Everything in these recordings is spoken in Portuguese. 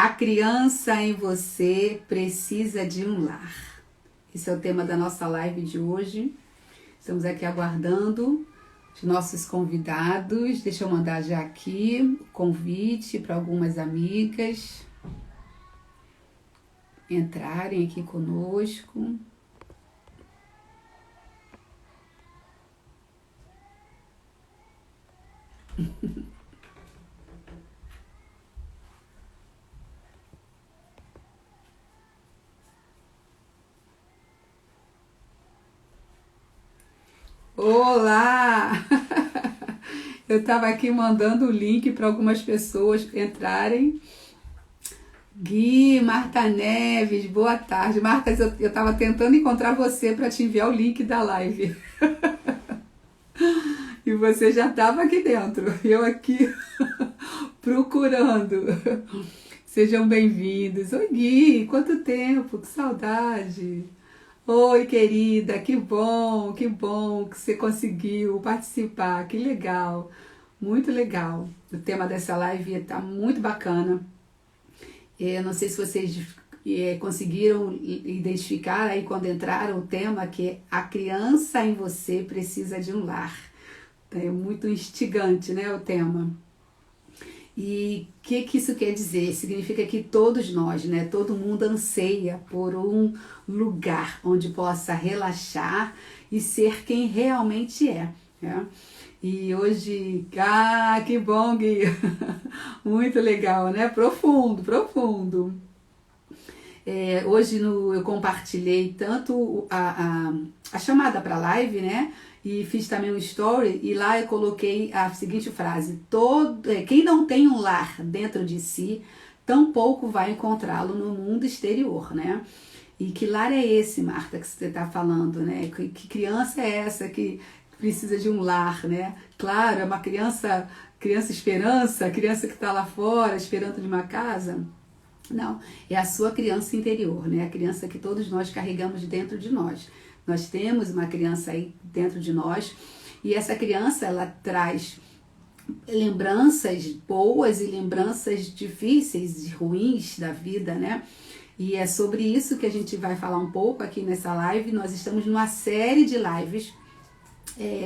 A criança em você precisa de um lar. Esse é o tema da nossa live de hoje. Estamos aqui aguardando os nossos convidados. Deixa eu mandar já aqui o convite para algumas amigas entrarem aqui conosco. Olá! Eu estava aqui mandando o link para algumas pessoas entrarem. Gui, Marta Neves, boa tarde. Marta, eu estava tentando encontrar você para te enviar o link da live. E você já estava aqui dentro. Eu aqui procurando. Sejam bem-vindos. Oi, Gui, quanto tempo, que saudade. Oi, querida, que bom que você conseguiu participar, que legal, muito legal. O tema dessa live está muito bacana. Eu não sei se vocês conseguiram identificar aí quando entraram o tema, que é a criança em você precisa de um lar. É muito instigante, né, o tema. E o que isso quer dizer? Significa que todos nós, né, todo mundo anseia por um lugar onde possa relaxar e ser quem realmente é, né? E hoje, que bom, Gui! Muito legal, né? Profundo, profundo. Hoje eu compartilhei tanto a chamada para a live, né? E fiz também um story e lá eu coloquei a seguinte frase: quem não tem um lar dentro de si, tampouco vai encontrá-lo no mundo exterior, né? E que lar é esse, Marta, que você está falando, né? Que criança é essa que precisa de um lar, né? Claro, é uma criança esperança, criança que está lá fora esperando de uma casa. Não, é a sua criança interior, né? A criança que todos nós carregamos dentro de nós. Nós temos uma criança aí dentro de nós e essa criança, ela traz lembranças boas e lembranças difíceis e ruins da vida, né? E é sobre isso que a gente vai falar um pouco aqui nessa live. Nós estamos numa série de lives.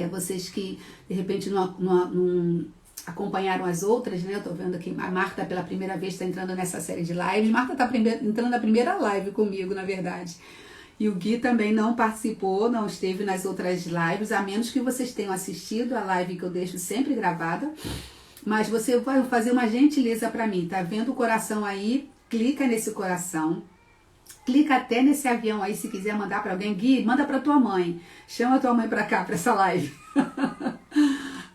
Vocês que de repente não acompanharam as outras, né? Eu tô vendo aqui, a Marta pela primeira vez está entrando nessa série de lives. Marta tá entrando na primeira live comigo, na verdade. E o Gui também não participou, não esteve nas outras lives, a menos que vocês tenham assistido a live que eu deixo sempre gravada. Mas você vai fazer uma gentileza para mim, tá vendo o coração aí? Clica nesse coração. Clica até nesse avião aí, se quiser mandar para alguém. Gui, manda para tua mãe. Chama tua mãe para cá, para essa live.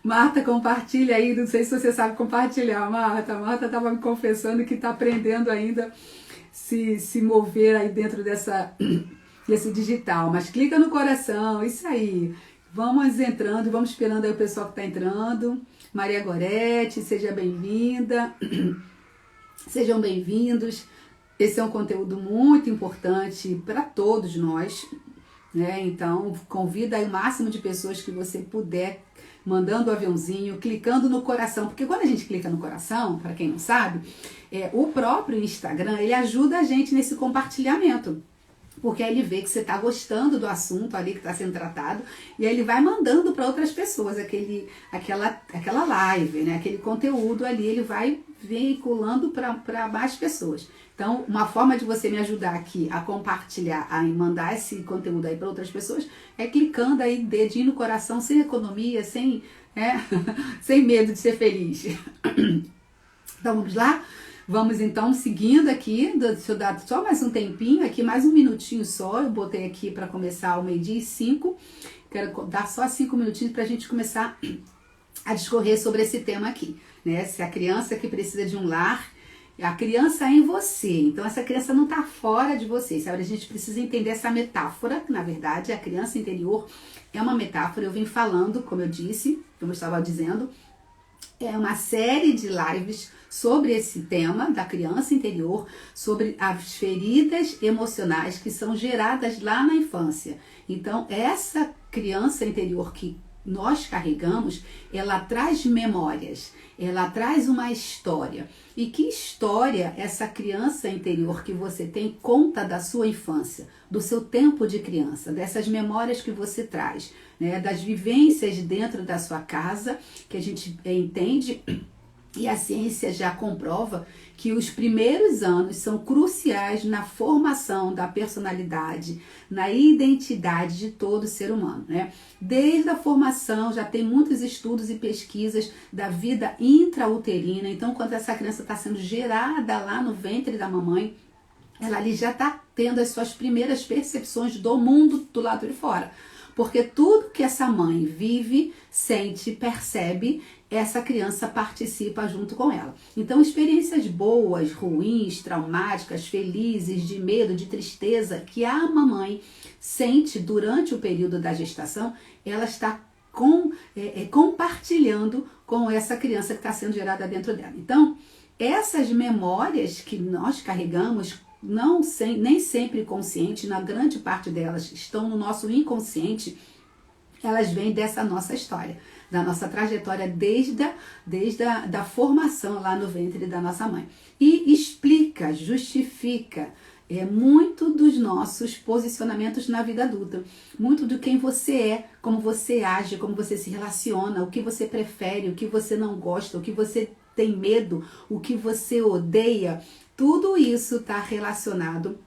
Marta, compartilha aí. Não sei se você sabe compartilhar, Marta. Marta estava me confessando que está aprendendo ainda se mover aí dentro desse digital. Mas clica no coração, isso aí. Vamos entrando, vamos esperando aí o pessoal que está entrando. Maria Gorete, seja bem-vinda. Sejam bem-vindos. Esse é um conteúdo muito importante para todos nós, né? Então, convida aí o máximo de pessoas que você puder, mandando o aviãozinho, clicando no coração, porque quando a gente clica no coração, para quem não sabe, o próprio Instagram, ele ajuda a gente nesse compartilhamento. Porque aí ele vê que você está gostando do assunto ali que está sendo tratado e aí ele vai mandando para outras pessoas aquela live, né? Aquele conteúdo ali, ele vai veiculando para mais pessoas. Então, uma forma de você me ajudar aqui a compartilhar, a mandar esse conteúdo aí para outras pessoas, é clicando aí, dedinho no coração, sem economia, sem medo de ser feliz. Então, vamos lá? Vamos então seguindo aqui, deixa eu dar só mais um tempinho, aqui mais um minutinho só, eu botei aqui para começar ao 12:05, quero dar só 5 minutinhos para a gente começar a discorrer sobre esse tema aqui, né? Se a criança que precisa de um lar, a criança é em você, então essa criança não está fora de você, sabe? A gente precisa entender essa metáfora, que na verdade a criança interior é uma metáfora, eu vim falando, como eu disse, como eu estava dizendo, é uma série de lives sobre esse tema da criança interior, sobre as feridas emocionais que são geradas lá na infância. Então, essa criança interior que nós carregamos, ela traz memórias, ela traz uma história. E que história essa criança interior que você tem conta da sua infância, do seu tempo de criança, dessas memórias que você traz, né, das vivências dentro da sua casa, que a gente entende, e a ciência já comprova que os primeiros anos são cruciais na formação da personalidade, na identidade de todo ser humano, né? Desde a formação, já tem muitos estudos e pesquisas da vida intrauterina. Então, quando essa criança está sendo gerada lá no ventre da mamãe, ela ali já está tendo as suas primeiras percepções do mundo do lado de fora. Porque tudo que essa mãe vive, sente, percebe, essa criança participa junto com ela. Então, experiências boas, ruins, traumáticas, felizes, de medo, de tristeza, que a mamãe sente durante o período da gestação, ela está compartilhando com essa criança que está sendo gerada dentro dela. Então, essas memórias que nós carregamos, nem sempre consciente, na grande parte delas estão no nosso inconsciente, elas vêm dessa nossa história, da nossa trajetória desde a formação lá no ventre da nossa mãe. E explica, justifica muito dos nossos posicionamentos na vida adulta, muito de quem você é, como você age, como você se relaciona, o que você prefere, o que você não gosta, o que você tem medo, o que você odeia. Tudo isso está relacionado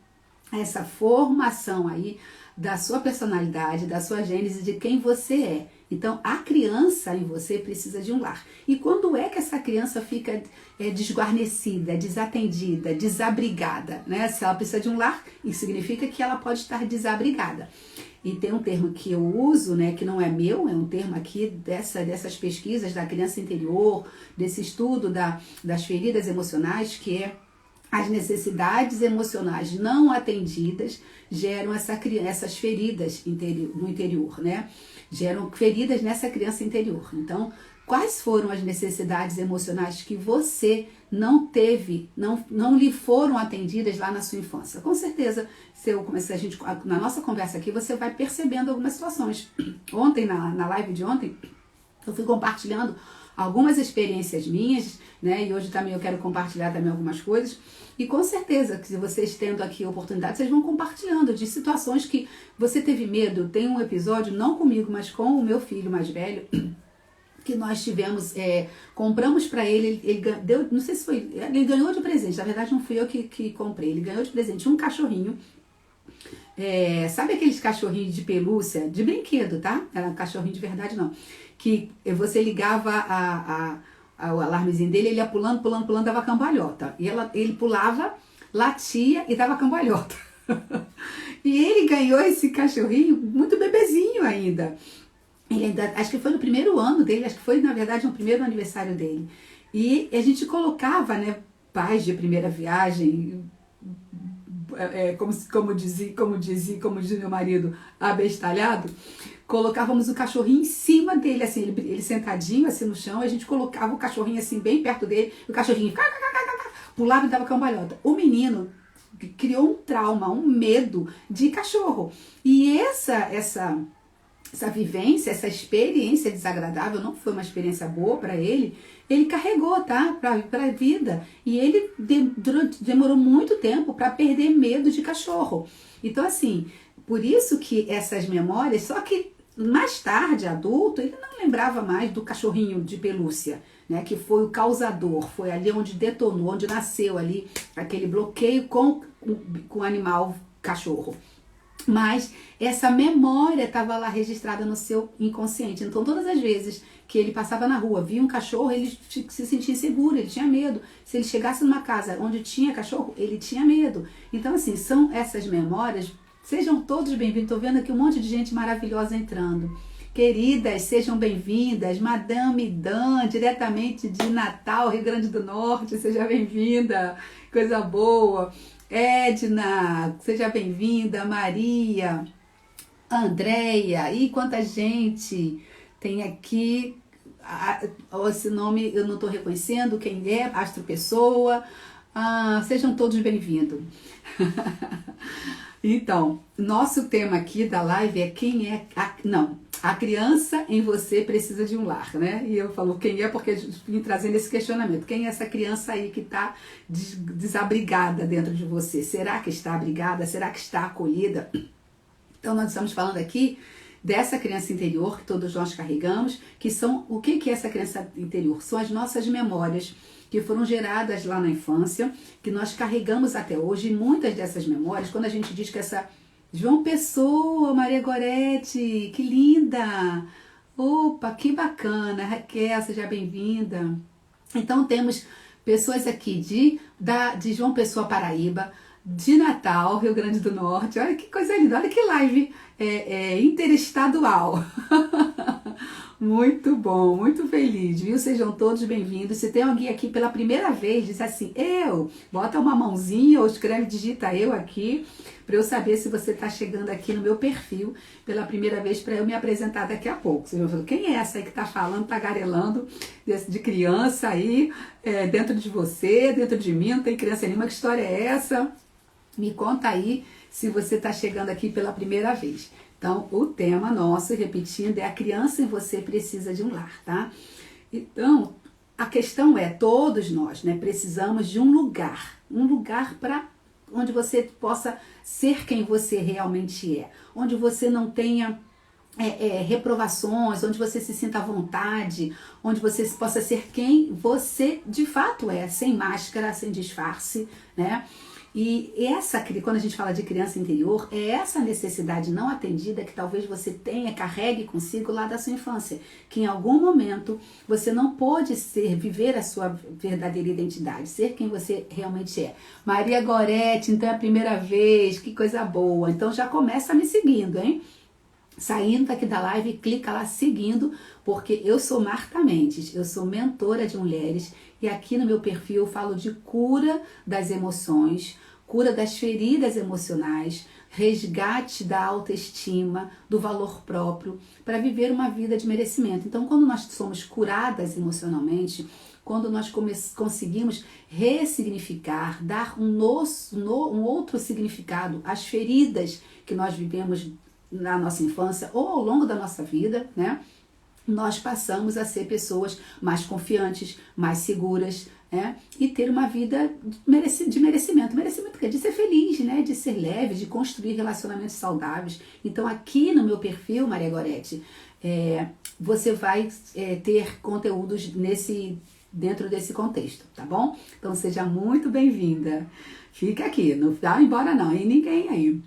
a essa formação aí da sua personalidade, da sua gênese, de quem você é. Então, a criança em você precisa de um lar. E quando é que essa criança fica desguarnecida, desatendida, desabrigada, né? Se ela precisa de um lar, isso significa que ela pode estar desabrigada. E tem um termo que eu uso, né, que não é meu, é um termo aqui dessas pesquisas da criança interior, desse estudo das feridas emocionais, que é: as necessidades emocionais não atendidas geram essas feridas no interior, né? Geram feridas nessa criança interior. Então, quais foram as necessidades emocionais que você não teve, não lhe foram atendidas lá na sua infância? Com certeza, na nossa conversa aqui, você vai percebendo algumas situações. Ontem, na live de ontem, eu fui compartilhando algumas experiências minhas, né? E hoje também eu quero compartilhar também algumas coisas. E com certeza que se vocês tendo aqui a oportunidade, vocês vão compartilhando de situações que você teve medo. Tem um episódio, não comigo, mas com o meu filho mais velho, que nós tivemos, compramos para ele deu, não sei se foi, ele ganhou de presente, na verdade não fui eu que comprei, ele ganhou de presente um cachorrinho. Sabe aqueles cachorrinhos de pelúcia, de brinquedo, tá? Era um cachorrinho de verdade não. Que você ligava o alarmezinho dele, ele ia pulando, dava cambalhota. E ele pulava, latia e dava cambalhota. E ele ganhou esse cachorrinho muito bebezinho ainda. Acho que foi no primeiro ano dele, acho que foi, na verdade, no primeiro aniversário dele. E a gente colocava, né, pais de primeira viagem, como dizia meu marido, abestalhado, colocávamos o cachorrinho em cima dele, assim, ele sentadinho assim no chão, a gente colocava o cachorrinho assim bem perto dele, e o cachorrinho pulava e dava cambalhota. O menino criou um trauma, um medo de cachorro. E essa vivência, essa experiência desagradável, não foi uma experiência boa para ele carregou, tá? Pra vida. E ele demorou muito tempo para perder medo de cachorro. Então, assim, por isso que essas memórias, só que mais tarde, adulto, ele não lembrava mais do cachorrinho de pelúcia, né? Que foi o causador, foi ali onde detonou, onde nasceu ali aquele bloqueio com o animal cachorro. Mas essa memória estava lá registrada no seu inconsciente. Então, todas as vezes que ele passava na rua, via um cachorro, ele se sentia inseguro, ele tinha medo. Se ele chegasse numa casa onde tinha cachorro, ele tinha medo. Então, assim, são essas memórias. Sejam todos bem-vindos. Estou vendo aqui um monte de gente maravilhosa entrando. Queridas, sejam bem-vindas. Madame Dan, diretamente de Natal, Rio Grande do Norte, seja bem-vinda. Coisa boa. Edna, seja bem-vinda. Maria, Andréia, e quanta gente tem aqui. Esse nome eu não estou reconhecendo quem é, Astro Pessoa. Sejam todos bem-vindos. Então, nosso tema aqui da live é quem é a criança em você precisa de um lar, né? E eu falo quem é porque vim trazendo esse questionamento. Quem é essa criança aí que está desabrigada dentro de você? Será que está abrigada? Será que está acolhida? Então, nós estamos falando aqui dessa criança interior que todos nós carregamos, que são, o que é essa criança interior? São as nossas memórias que foram geradas lá na infância, que nós carregamos até hoje, e muitas dessas memórias, quando a gente diz que essa João Pessoa, Maria Gorete, que linda! Opa, que bacana! Raquel, seja bem-vinda! Então temos pessoas aqui de João Pessoa, Paraíba, de Natal, Rio Grande do Norte. Olha que coisa linda, olha que live interestadual. Muito bom, muito feliz, viu? Sejam todos bem-vindos. Se tem alguém aqui pela primeira vez, diz assim, bota uma mãozinha ou escreve, digita eu aqui, para eu saber se você está chegando aqui no meu perfil pela primeira vez, para eu me apresentar daqui a pouco. Você vai falar, quem é essa aí que está falando, tagarelando de criança aí, dentro de você, dentro de mim, não tem criança nenhuma, que história é essa? Me conta aí se você está chegando aqui pela primeira vez. Então, o tema nosso, repetindo, é a criança em você precisa de um lar, tá? Então, a questão é, todos nós, né, precisamos de um lugar para onde você possa ser quem você realmente é, onde você não tenha reprovações, onde você se sinta à vontade, onde você possa ser quem você de fato é, sem máscara, sem disfarce, né? E quando a gente fala de criança interior, é essa necessidade não atendida que talvez você carregue consigo lá da sua infância, que em algum momento você não pôde viver a sua verdadeira identidade, ser quem você realmente é. Maria Gorete, então é a primeira vez, que coisa boa. Então já começa me seguindo, hein? Saindo daqui da live, clica lá seguindo, porque eu sou Marta Mendes, eu sou mentora de mulheres e aqui no meu perfil eu falo de cura das emoções, cura das feridas emocionais, resgate da autoestima, do valor próprio, para viver uma vida de merecimento. Então, quando nós somos curadas emocionalmente, quando nós conseguimos ressignificar, dar um outro significado às feridas que nós vivemos na nossa infância ou ao longo da nossa vida, né? Nós passamos a ser pessoas mais confiantes, mais seguras, né? E ter uma vida de merecimento. Merecimento quer dizer de ser feliz, né? De ser leve, de construir relacionamentos saudáveis. Então aqui no meu perfil, Maria Gorete, você vai ter conteúdos dentro desse contexto, tá bom? Então seja muito bem-vinda. Fica aqui, não vai embora não, e ninguém aí.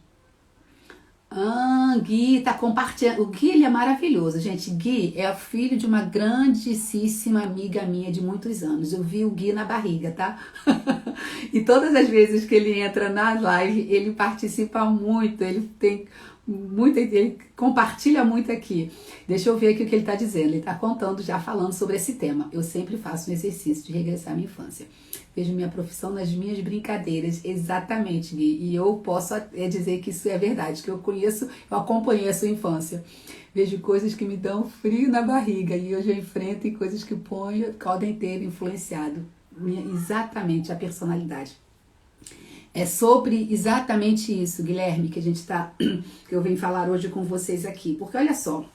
Gui tá compartilhando. O Gui, ele é maravilhoso, gente. Gui é o filho de uma grandíssima amiga minha de muitos anos. Eu vi o Gui na barriga, tá? E todas as vezes que ele entra na live, ele participa muito, ele compartilha muito aqui. Deixa eu ver aqui o que ele tá dizendo. Ele tá contando, já falando sobre esse tema. Eu sempre faço um exercício de regressar à minha infância. Vejo minha profissão nas minhas brincadeiras, exatamente, Gui. E eu posso dizer que isso é verdade, que eu acompanhei a sua infância. Vejo coisas que me dão frio na barriga e hoje eu enfrento e coisas que podem ter influenciado exatamente a personalidade. É sobre exatamente isso, Guilherme, que eu venho falar hoje com vocês aqui. Porque olha só,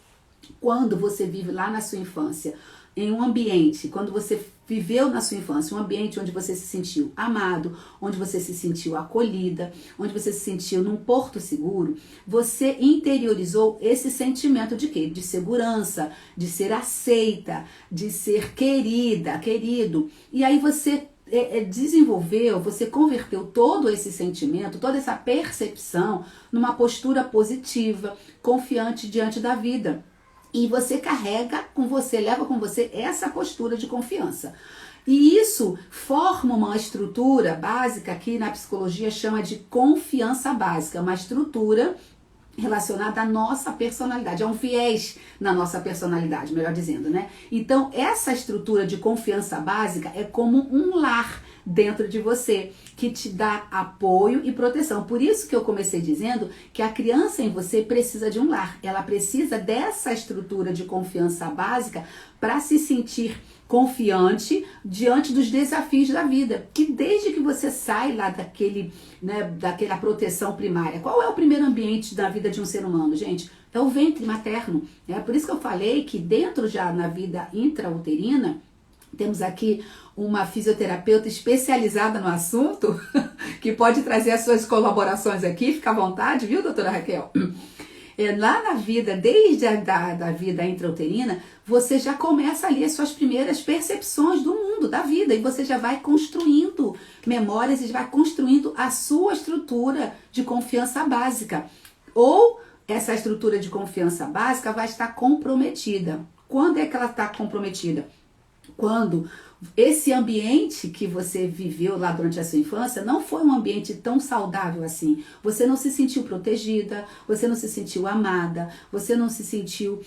quando você vive lá na sua infância, em um ambiente, quando você viveu na sua infância, um ambiente onde você se sentiu amado, onde você se sentiu acolhida, onde você se sentiu num porto seguro, você interiorizou esse sentimento de quê? De segurança, de ser aceita, de ser querida, querido. E aí você você converteu todo esse sentimento, toda essa percepção numa postura positiva, confiante diante da vida. E você leva com você essa postura de confiança. E isso forma uma estrutura básica que na psicologia chama de confiança básica, uma estrutura relacionada à nossa personalidade, é um viés na nossa personalidade, melhor dizendo, né? Então, essa estrutura de confiança básica é como um lar dentro de você, que te dá apoio e proteção. Por isso que eu comecei dizendo que a criança em você precisa de um lar. Ela precisa dessa estrutura de confiança básica para se sentir confiante diante dos desafios da vida. Que desde que você sai lá daquela proteção primária, qual é o primeiro ambiente da vida de um ser humano, gente? É o ventre materno. É por isso que eu falei que dentro já na vida intrauterina, temos aqui uma fisioterapeuta especializada no assunto, que pode trazer as suas colaborações aqui, fica à vontade, viu, doutora Raquel? Lá na vida, desde da vida intrauterina, você já começa ali as suas primeiras percepções do mundo, da vida, e você já vai construindo memórias e já vai construindo a sua estrutura de confiança básica. Ou essa estrutura de confiança básica vai estar comprometida. Quando é que ela está comprometida? Quando esse ambiente que você viveu lá durante a sua infância não foi um ambiente tão saudável assim. Você não se sentiu protegida, você não se sentiu amada, você não se sentiu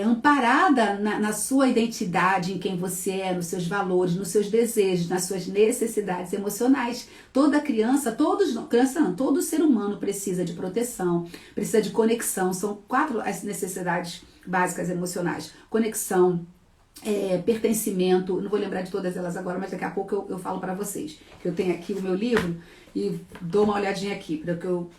amparada na sua identidade, em quem você é, nos seus valores, nos seus desejos, nas suas necessidades emocionais. Toda criança, todo ser humano precisa de proteção, precisa de conexão. São 4 as necessidades básicas emocionais: conexão, pertencimento, não vou lembrar de todas elas agora, mas daqui a pouco eu falo para vocês, que eu tenho aqui o meu livro e dou uma olhadinha aqui para que eu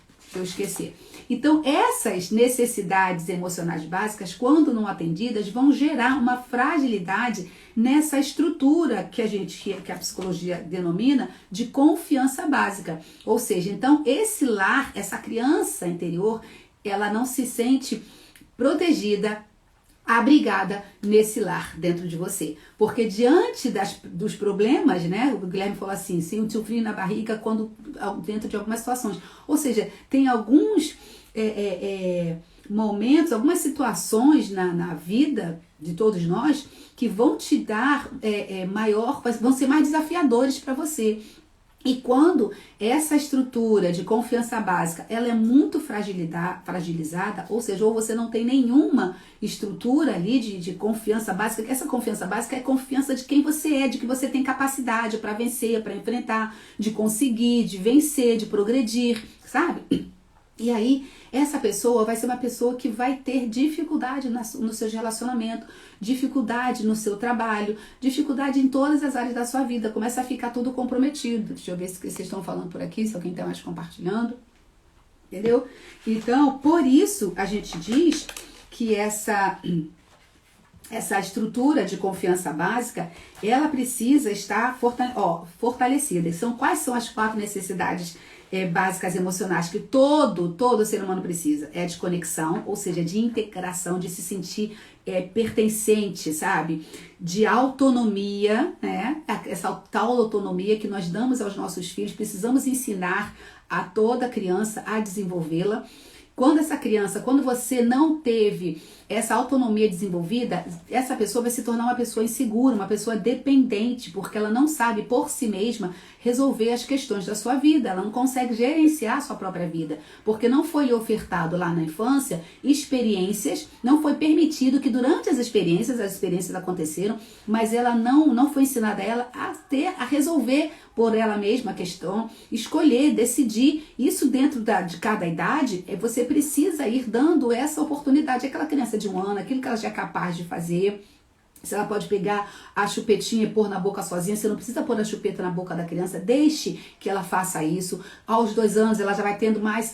esquecer. Então, essas necessidades emocionais básicas, quando não atendidas, vão gerar uma fragilidade nessa estrutura que a psicologia denomina de confiança básica. Ou seja, então esse lar, essa criança interior, ela não se sente protegida, abrigada nesse lar dentro de você. Porque diante dos problemas, né? O Guilherme falou assim, sentiu frio na barriga dentro de algumas situações. Ou seja, tem alguns momentos, algumas situações na vida de todos nós que vão te dar vão ser mais desafiadores para você. E quando essa estrutura de confiança básica ela é muito fragilizada, ou seja, ou você não tem nenhuma estrutura ali de confiança básica, essa confiança básica é confiança de quem você é, de que você tem capacidade para vencer, para enfrentar, de conseguir, de vencer, de progredir, sabe? E aí, essa pessoa vai ser uma pessoa que vai ter dificuldade no seu relacionamento, dificuldade no seu trabalho, dificuldade em todas as áreas da sua vida. Começa a ficar tudo comprometido. Deixa eu ver se vocês estão falando por aqui, se alguém está mais compartilhando. Entendeu? Então, por isso, a gente diz que essa estrutura de confiança básica, ela precisa estar fortalecida. Quais são as 4 necessidades básicas emocionais que todo ser humano precisa? É de conexão, ou seja, de integração, de se sentir pertencente, sabe? De autonomia, né? Essa tal autonomia que nós damos aos nossos filhos, precisamos ensinar a toda criança a desenvolvê-la. Quando você não teve essa autonomia desenvolvida, essa pessoa vai se tornar uma pessoa insegura, uma pessoa dependente, porque ela não sabe por si mesma resolver as questões da sua vida, ela não consegue gerenciar a sua própria vida, porque não foi lhe ofertado lá na infância experiências, não foi permitido que durante as experiências aconteceram, mas ela não foi ensinada a ela a resolver por ela mesma a questão, escolher, decidir. Isso dentro de cada idade, você precisa ir dando essa oportunidade àquela criança de 1 ano, aquilo que ela já é capaz de fazer. Se ela pode pegar a chupetinha e pôr na boca sozinha, você não precisa pôr a chupeta na boca da criança, deixe que ela faça isso. Aos 2 anos ela já vai tendo mais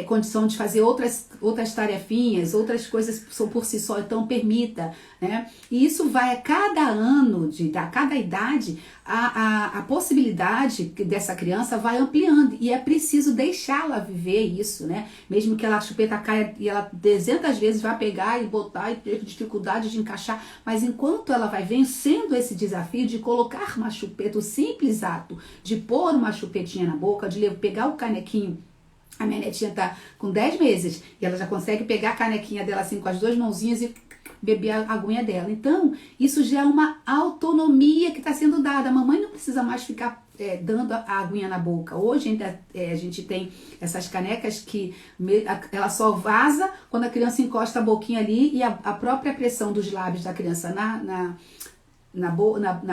condição de fazer outras tarefinhas, outras coisas por si só, então permita, né? E isso vai a cada ano, a cada idade, a possibilidade dessa criança vai ampliando e é preciso deixá-la viver isso, né? Mesmo que a chupeta caia e ela 200 vezes vai pegar e botar e ter dificuldade de encaixar, mas enquanto ela vai vencendo esse desafio de colocar uma chupeta, o simples ato de pôr uma chupetinha na boca, de pegar o canequinho. A minha netinha tá com 10 meses e ela já consegue pegar a canequinha dela assim com as 2 mãozinhas e beber a aguinha dela. Então, isso já é uma autonomia que está sendo dada. A mamãe não precisa mais ficar dando a aguinha na boca. Hoje ainda a gente tem essas canecas que ela só vaza quando a criança encosta a boquinha ali e a própria pressão dos lábios da criança na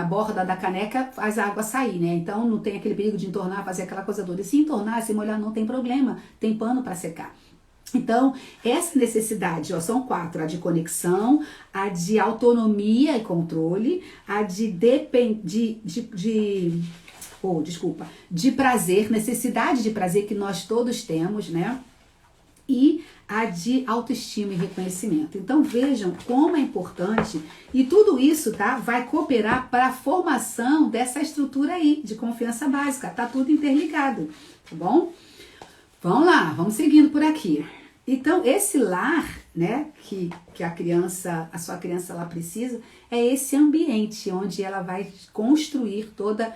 borda da caneca faz a água sair, né? Então não tem aquele perigo de entornar, fazer aquela coisa toda. E se entornar, se molhar, não tem problema, tem pano para secar. Então, essa necessidade, ó, são 4, a de conexão, a de autonomia e controle, a de de prazer, necessidade de prazer que nós todos temos, né? E a de autoestima e reconhecimento. Então vejam como é importante, e tudo isso, tá, vai cooperar para a formação dessa estrutura aí de confiança básica, tá tudo interligado, tá bom? Vamos lá, vamos seguindo por aqui. Então esse lar, né, que a sua criança ela precisa, é esse ambiente onde ela vai construir toda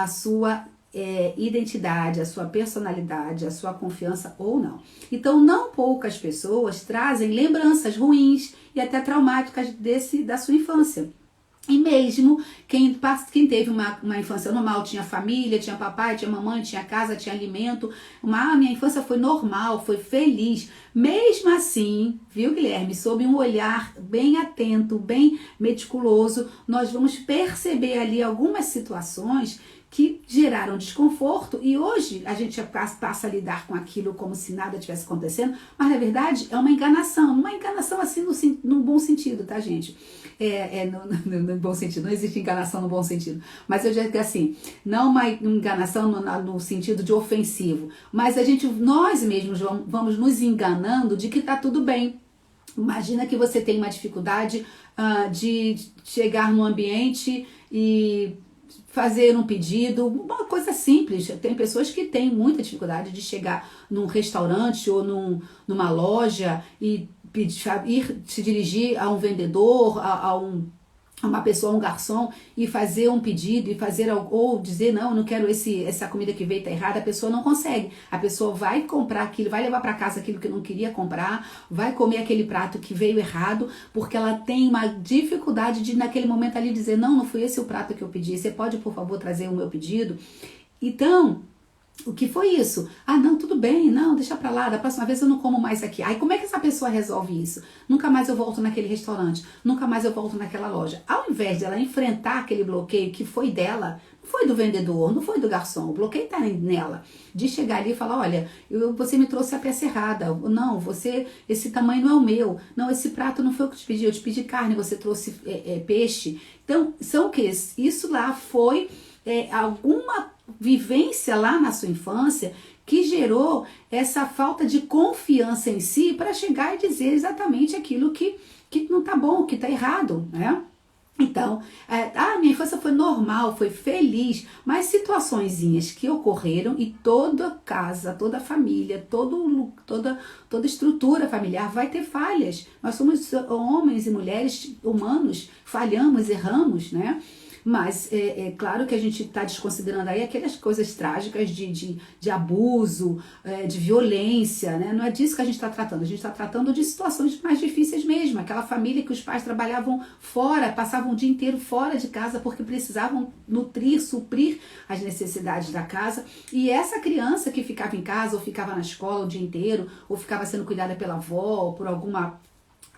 a sua identidade, a sua personalidade, a sua confiança ou não. Então, não poucas pessoas trazem lembranças ruins e até traumáticas da sua infância. E mesmo quem teve uma infância normal, tinha família, tinha papai, tinha mamãe, tinha casa, tinha alimento, minha infância foi normal, foi feliz. Mesmo assim, viu, Guilherme, sob um olhar bem atento, bem meticuloso, nós vamos perceber ali algumas situações que geraram desconforto e hoje a gente passa a lidar com aquilo como se nada tivesse acontecendo, mas na verdade é uma enganação assim no bom sentido, tá, gente? No bom sentido, não existe enganação no bom sentido, mas eu já digo assim, não uma enganação no sentido de ofensivo, mas nós mesmos vamos nos enganando de que tá tudo bem. Imagina que você tem uma dificuldade de chegar no ambiente e fazer um pedido, uma coisa simples. Tem pessoas que têm muita dificuldade de chegar num restaurante ou numa loja e se dirigir a um vendedor, a uma pessoa, um garçom, e fazer um pedido, ou dizer, não, eu não quero essa comida que veio, tá errada. A pessoa não consegue. A pessoa vai comprar aquilo, vai levar para casa aquilo que não queria comprar, vai comer aquele prato que veio errado, porque ela tem uma dificuldade de, naquele momento ali, dizer, não foi esse o prato que eu pedi, você pode, por favor, trazer o meu pedido? Então, o que foi isso? Não, tudo bem, não, deixa pra lá, da próxima vez eu não como mais aqui. Aí como é que essa pessoa resolve isso? Nunca mais eu volto naquele restaurante, nunca mais eu volto naquela loja. Ao invés de ela enfrentar aquele bloqueio que foi dela, não foi do vendedor, não foi do garçom, o bloqueio tá nela, de chegar ali e falar, olha, você me trouxe a peça errada, não, esse tamanho não é o meu, não, esse prato não foi o que eu te pedi carne, você trouxe peixe. Então, são o que? Isso lá foi alguma vivência lá na sua infância que gerou essa falta de confiança em si para chegar e dizer exatamente aquilo que não tá bom, que tá errado, né? Então, minha infância foi normal, foi feliz, mas situaçõezinhas que ocorreram e toda casa, toda família, toda estrutura familiar vai ter falhas. Nós somos homens e mulheres humanos, falhamos, erramos, né? Mas é claro que a gente está desconsiderando aí aquelas coisas trágicas de abuso, de violência, né? Não é disso que a gente está tratando. A gente está tratando de situações mais difíceis mesmo. Aquela família que os pais trabalhavam fora, passavam o dia inteiro fora de casa porque precisavam nutrir, suprir as necessidades da casa. E essa criança que ficava em casa ou ficava na escola o dia inteiro ou ficava sendo cuidada pela avó ou por alguma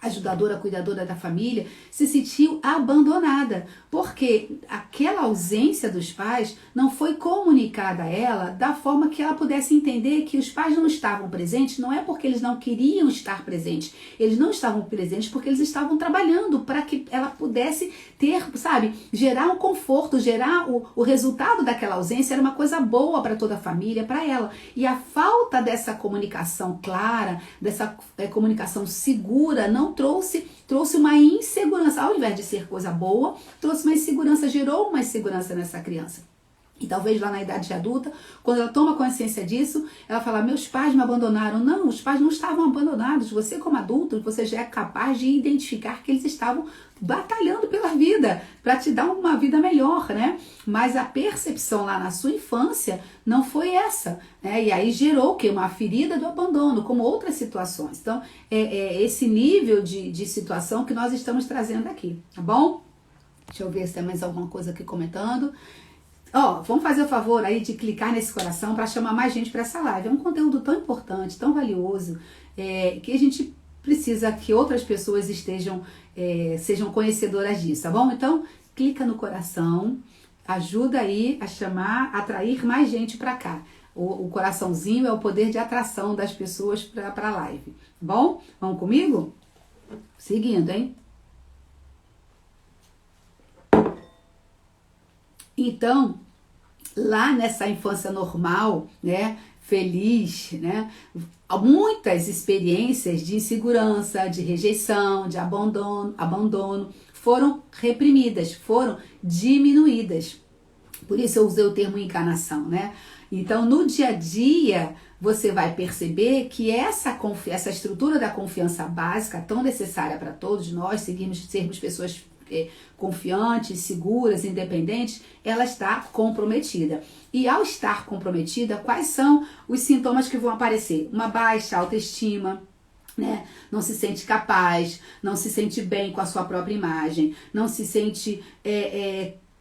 ajudadora, cuidadora da família, se sentiu abandonada, porque aquela ausência dos pais não foi comunicada a ela da forma que ela pudesse entender que os pais não estavam presentes, não é porque eles não queriam estar presentes, eles não estavam presentes porque eles estavam trabalhando para que ela pudesse ter, gerar um conforto, gerar o resultado daquela ausência era uma coisa boa para toda a família, para ela. E a falta dessa comunicação clara, dessa comunicação segura, não trouxe uma insegurança, ao invés de ser coisa boa, trouxe uma insegurança, gerou uma insegurança nessa criança. E talvez lá na idade adulta, quando ela toma consciência disso, ela fala, meus pais me abandonaram. Não, os pais não estavam abandonados. Você como adulto, você já é capaz de identificar que eles estavam batalhando pela vida, para te dar uma vida melhor, né? Mas a percepção lá na sua infância não foi essa, né? E aí gerou o quê? Uma ferida do abandono, como outras situações. Então, é esse nível de situação que nós estamos trazendo aqui, tá bom? Deixa eu ver se tem mais alguma coisa aqui comentando. Vamos fazer o favor aí de clicar nesse coração para chamar mais gente para essa live. É um conteúdo tão importante, tão valioso, que a gente precisa que outras pessoas sejam conhecedoras disso, tá bom? Então, clica no coração, ajuda aí a chamar, atrair mais gente para cá. O coraçãozinho é o poder de atração das pessoas para a live. Bom, vamos comigo? Seguindo, hein? Então, lá nessa infância normal, né, feliz, né, muitas experiências de insegurança, de rejeição, de abandono foram reprimidas, foram diminuídas. Por isso eu usei o termo encarnação, né? Então, no dia a dia, você vai perceber que essa estrutura da confiança básica, tão necessária para todos nós, sermos pessoas confiantes, seguras, independentes, ela está comprometida. E ao estar comprometida, quais são os sintomas que vão aparecer? Uma baixa autoestima, né? Não se sente capaz, não se sente bem com a sua própria imagem, não se sente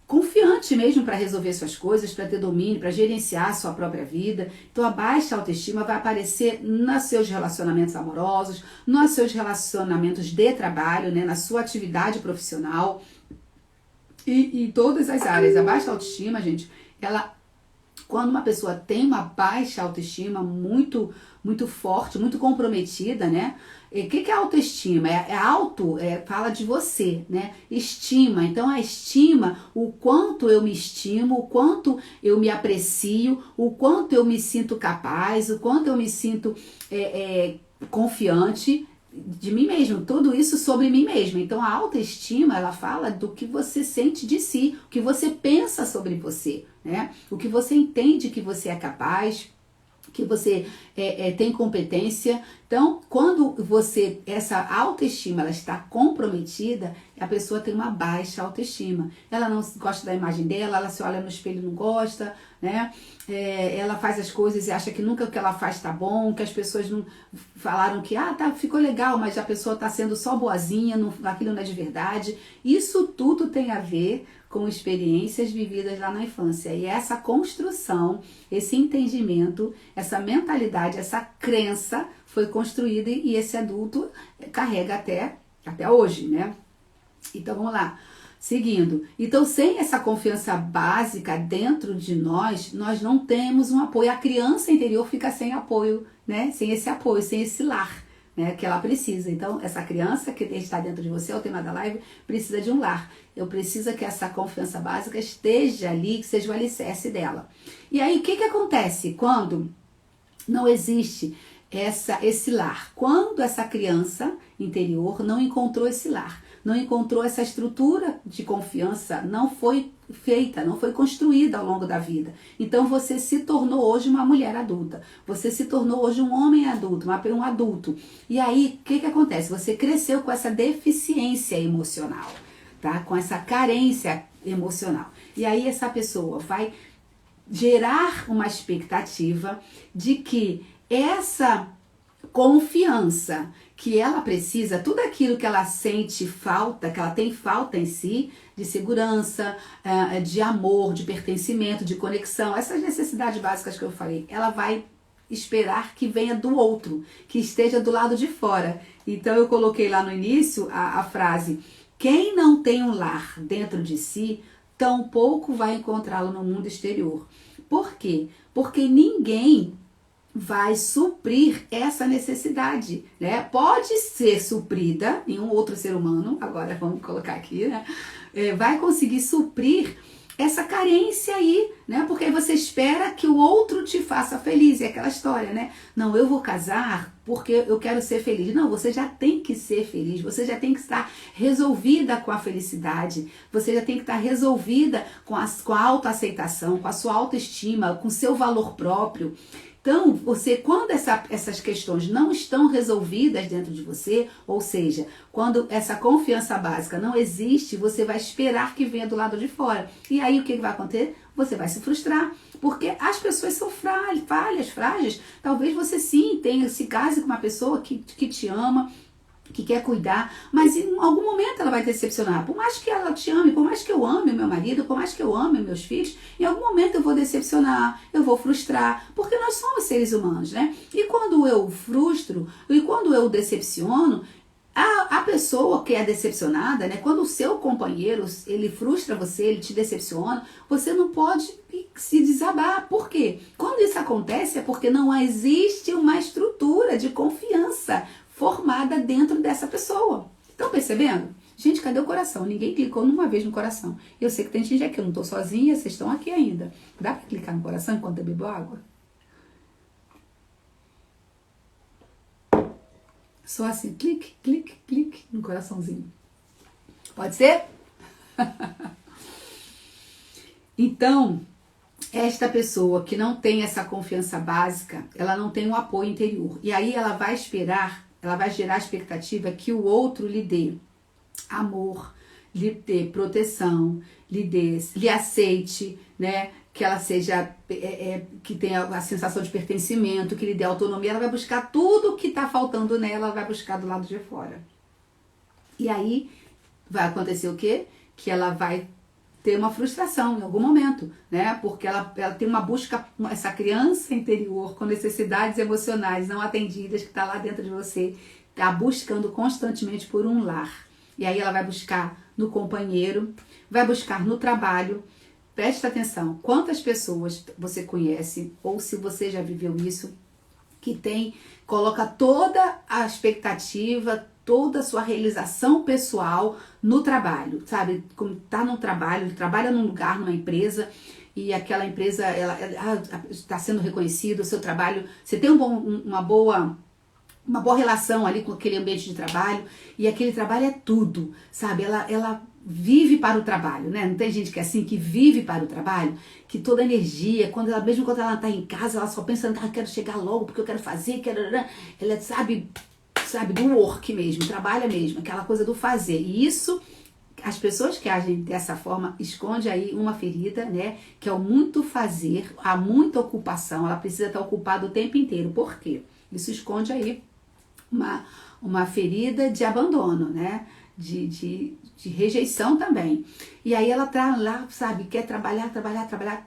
confiante mesmo para resolver suas coisas, para ter domínio, para gerenciar a sua própria vida. Então a baixa autoestima vai aparecer nos seus relacionamentos amorosos, nos seus relacionamentos de trabalho, né, na sua atividade profissional e em todas as áreas. A baixa autoestima, gente, quando uma pessoa tem uma baixa autoestima muito forte, muito comprometida, né? O que é autoestima? Fala de você, né? Estima. Então, a estima, o quanto eu me estimo, o quanto eu me aprecio, o quanto eu me sinto capaz, o quanto eu me sinto confiante de mim mesmo. Tudo isso sobre mim mesmo. Então, a autoestima, ela fala do que você sente de si, o que você pensa sobre você, né? O que você entende que você é capaz, que você tem competência. Então, quando essa autoestima ela está comprometida, a pessoa tem uma baixa autoestima. Ela não gosta da imagem dela, ela se olha no espelho e não gosta, né? Ela faz as coisas e acha que nunca o que ela faz está bom, que as pessoas não falaram que ficou legal, mas a pessoa está sendo só boazinha, aquilo não é de verdade. Isso tudo tem a ver com experiências vividas lá na infância. E essa construção, esse entendimento, essa mentalidade, essa crença foi construída e esse adulto carrega até hoje, né? Então vamos lá, seguindo. Então, sem essa confiança básica dentro de nós não temos um apoio. A criança interior fica sem apoio, né? Sem esse apoio, sem esse lar, né, que ela precisa. Então, essa criança que está dentro de você, é o tema da live, precisa de um lar. Eu preciso que essa confiança básica esteja ali, que seja o alicerce dela. E aí, o que acontece quando não existe esse lar? Quando essa criança interior não encontrou esse lar, não encontrou essa estrutura de confiança, não foi feita, não foi construída ao longo da vida. Então você se tornou hoje uma mulher adulta, você se tornou hoje um homem adulto, um adulto. E aí, o que acontece? Você cresceu com essa deficiência emocional, tá? Com essa carência emocional. E aí essa pessoa vai gerar uma expectativa de que essa confiança que ela precisa, tudo aquilo que ela sente falta, que ela tem falta em si, de segurança, de amor, de pertencimento, de conexão, essas necessidades básicas que eu falei, ela vai esperar que venha do outro, que esteja do lado de fora. Então eu coloquei lá no início a frase: quem não tem um lar dentro de si, tampouco vai encontrá-lo no mundo exterior. Por quê? Porque ninguém vai suprir essa necessidade, né? Pode ser suprida em um outro ser humano, agora vamos colocar aqui, né? Vai conseguir suprir essa carência aí, né? Porque aí você espera que o outro te faça feliz, é aquela história, né? Não, eu vou casar porque eu quero ser feliz. Não, você já tem que ser feliz, você já tem que estar resolvida com a felicidade, você já tem que estar resolvida com a autoaceitação, com a sua autoestima, com o seu valor próprio. Então, quando essas questões não estão resolvidas dentro de você, ou seja, quando essa confiança básica não existe, você vai esperar que venha do lado de fora. E aí o que vai acontecer? Você vai se frustrar, porque as pessoas são falhas, frágeis. Talvez você sim se case com uma pessoa que te ama, que quer cuidar, mas em algum momento ela vai decepcionar. Por mais que ela te ame, por mais que eu ame meu marido, por mais que eu ame meus filhos, em algum momento eu vou decepcionar, eu vou frustrar, porque nós somos seres humanos, né? E quando eu frustro, e quando eu decepciono, A pessoa que é decepcionada, né? Quando o seu companheiro, ele frustra você, ele te decepciona, você não pode se desabar. Por quê? Quando isso acontece é porque não existe uma estrutura de confiança formada dentro dessa pessoa. Estão percebendo? Gente, cadê o coração? Ninguém clicou numa vez no coração. Eu sei que tem gente aqui, eu não tô sozinha, vocês estão aqui ainda. Dá pra clicar no coração enquanto eu bebo água? Só assim, clique, clique, clique no coraçãozinho. Pode ser? Então, esta pessoa que não tem essa confiança básica, ela não tem um apoio interior. E aí ela vai esperar, ela vai gerar a expectativa que o outro lhe dê amor, lhe dê proteção, lhe aceite, né? Que ela seja, que tenha a sensação de pertencimento, que lhe dê autonomia. Ela vai buscar tudo que está faltando nela, ela vai buscar do lado de fora. E aí vai acontecer o quê? Que ela vai ter uma frustração em algum momento, né? Porque ela tem uma busca, essa criança interior com necessidades emocionais não atendidas que está lá dentro de você, está buscando constantemente por um lar. E aí ela vai buscar no companheiro, vai buscar no trabalho. Presta atenção, quantas pessoas você conhece, ou se você já viveu isso, que coloca toda a expectativa, toda a sua realização pessoal no trabalho, sabe? Como tá no trabalho, trabalha num lugar, numa empresa, e aquela empresa ela está sendo reconhecida, o seu trabalho, você tem uma boa relação ali com aquele ambiente de trabalho, e aquele trabalho é tudo, sabe? Ela vive para o trabalho, né? Não tem gente que é assim, que vive para o trabalho, que toda energia, mesmo quando ela está em casa, ela só pensa, quero chegar logo, porque eu quero fazer, ela sabe, do work mesmo, trabalha mesmo, aquela coisa do fazer. E isso, as pessoas que agem dessa forma, esconde aí uma ferida, né? Que é o muito fazer, há muita ocupação, ela precisa estar ocupada o tempo inteiro. Por quê? Isso esconde aí uma ferida de abandono, né? De rejeição também. E aí ela tá lá, sabe, quer trabalhar.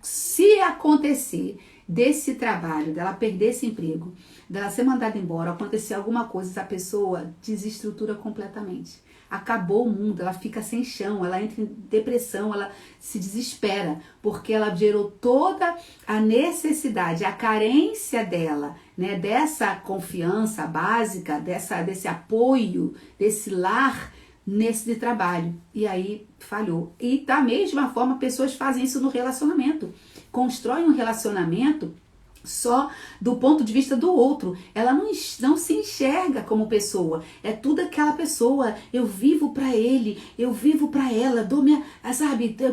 Se acontecer desse trabalho, dela perder esse emprego, dela ser mandada embora, acontecer alguma coisa, essa pessoa desestrutura completamente. Acabou o mundo, ela fica sem chão, ela entra em depressão, ela se desespera, porque ela gerou toda a necessidade, a carência dela, né, dessa confiança básica, desse apoio, desse lar nesse trabalho. E aí falhou. E da mesma forma, pessoas fazem isso no relacionamento. Constroem um relacionamento só do ponto de vista do outro. Ela não se enxerga como pessoa. É tudo aquela pessoa. Eu vivo para ele, eu vivo para ela, dou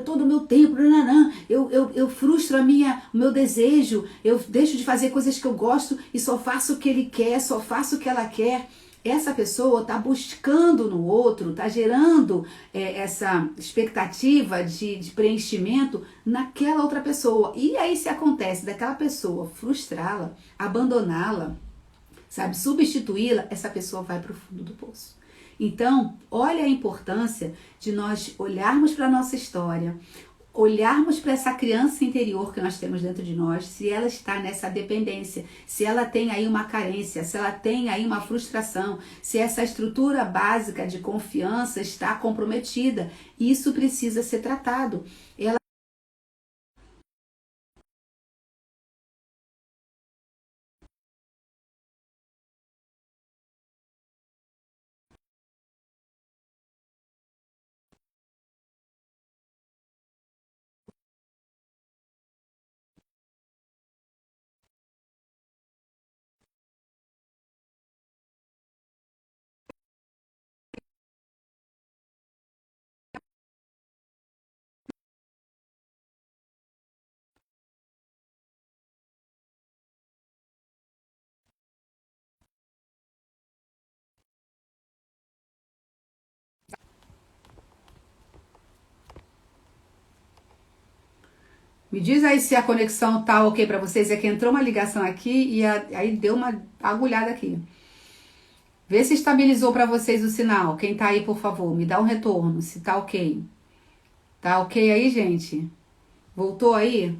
todo o meu tempo, eu frustro o meu desejo, eu deixo de fazer coisas que eu gosto e só faço o que ele quer, só faço o que ela quer. Essa pessoa está buscando no outro, está gerando essa expectativa de preenchimento naquela outra pessoa. E aí, se acontece daquela pessoa frustrá-la, abandoná-la, sabe, substituí-la, essa pessoa vai para o fundo do poço. Então, olha a importância de nós olharmos para a nossa história, olharmos para essa criança interior que nós temos dentro de nós, se ela está nessa dependência, se ela tem aí uma carência, se ela tem aí uma frustração, se essa estrutura básica de confiança está comprometida. Isso precisa ser tratado. Me diz aí se a conexão tá ok para vocês. É que entrou uma ligação aqui e aí deu uma agulhada aqui. Vê se estabilizou para vocês o sinal. Quem tá aí, por favor, me dá um retorno, se tá ok. Tá ok aí, gente? Voltou aí?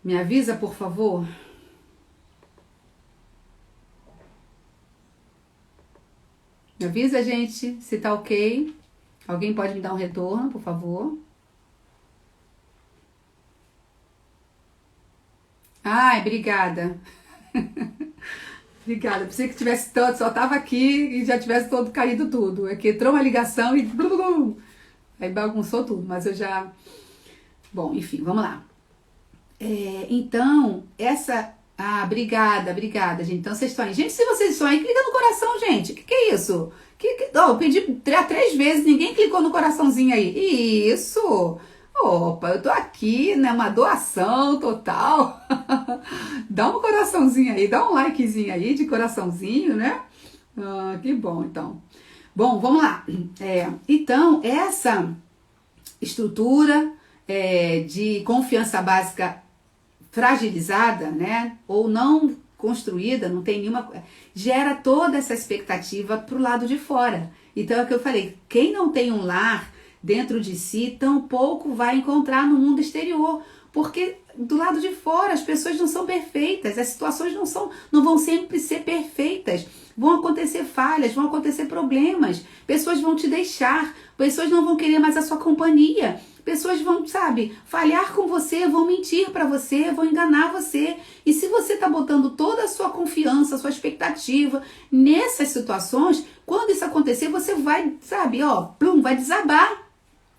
Me avisa, por favor. Me avisa, gente, se tá ok. Alguém pode me dar um retorno, por favor? Ai, obrigada. Obrigada. Pensei que tivesse tanto, só tava aqui e já tivesse todo caído tudo. É que entrou uma ligação e aí bagunçou tudo, mas eu já. Bom, enfim, vamos lá. Então, essa. Ah, obrigada, gente. Então, vocês estão aí. Gente, se vocês estão aí, clica no coração, gente. O que é isso? Eu pedi 3 vezes, ninguém clicou no coraçãozinho aí. Isso! Opa, eu tô aqui, né? Uma doação total. Dá um coraçãozinho aí, dá um likezinho aí de coraçãozinho, né? Ah, que bom, então. Bom, vamos lá. Então, essa estrutura de confiança básica fragilizada, né? Ou não construída, não tem nenhuma, gera toda essa expectativa pro lado de fora. Então é o que eu falei, quem não tem um lar dentro de si, tampouco vai encontrar no mundo exterior, porque do lado de fora as pessoas não são perfeitas, as situações não vão sempre ser perfeitas, vão acontecer falhas, vão acontecer problemas, pessoas vão te deixar, pessoas não vão querer mais a sua companhia, pessoas vão, sabe, falhar com você, vão mentir para você, vão enganar você. E se você está botando toda a sua confiança, a sua expectativa nessas situações, quando isso acontecer, você vai, sabe, vai desabar.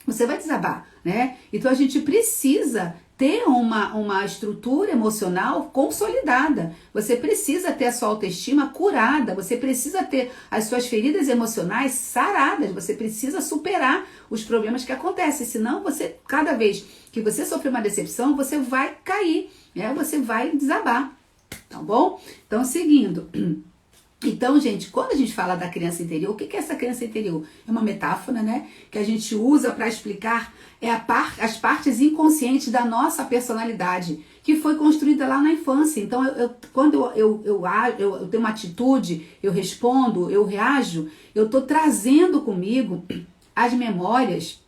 Você vai desabar, né? Então a gente precisa ter uma estrutura emocional consolidada. Você precisa ter a sua autoestima curada, você precisa ter as suas feridas emocionais saradas, você precisa superar os problemas que acontecem, senão você, cada vez que você sofrer uma decepção, você vai cair, né? Você vai desabar, tá bom? Então, seguindo. Então, gente, quando a gente fala da criança interior, o que é essa criança interior? É uma metáfora, né? Que a gente usa para explicar as partes inconscientes da nossa personalidade, que foi construída lá na infância. Então, quando eu tenho uma atitude, eu respondo, eu reajo, eu estou trazendo comigo as memórias,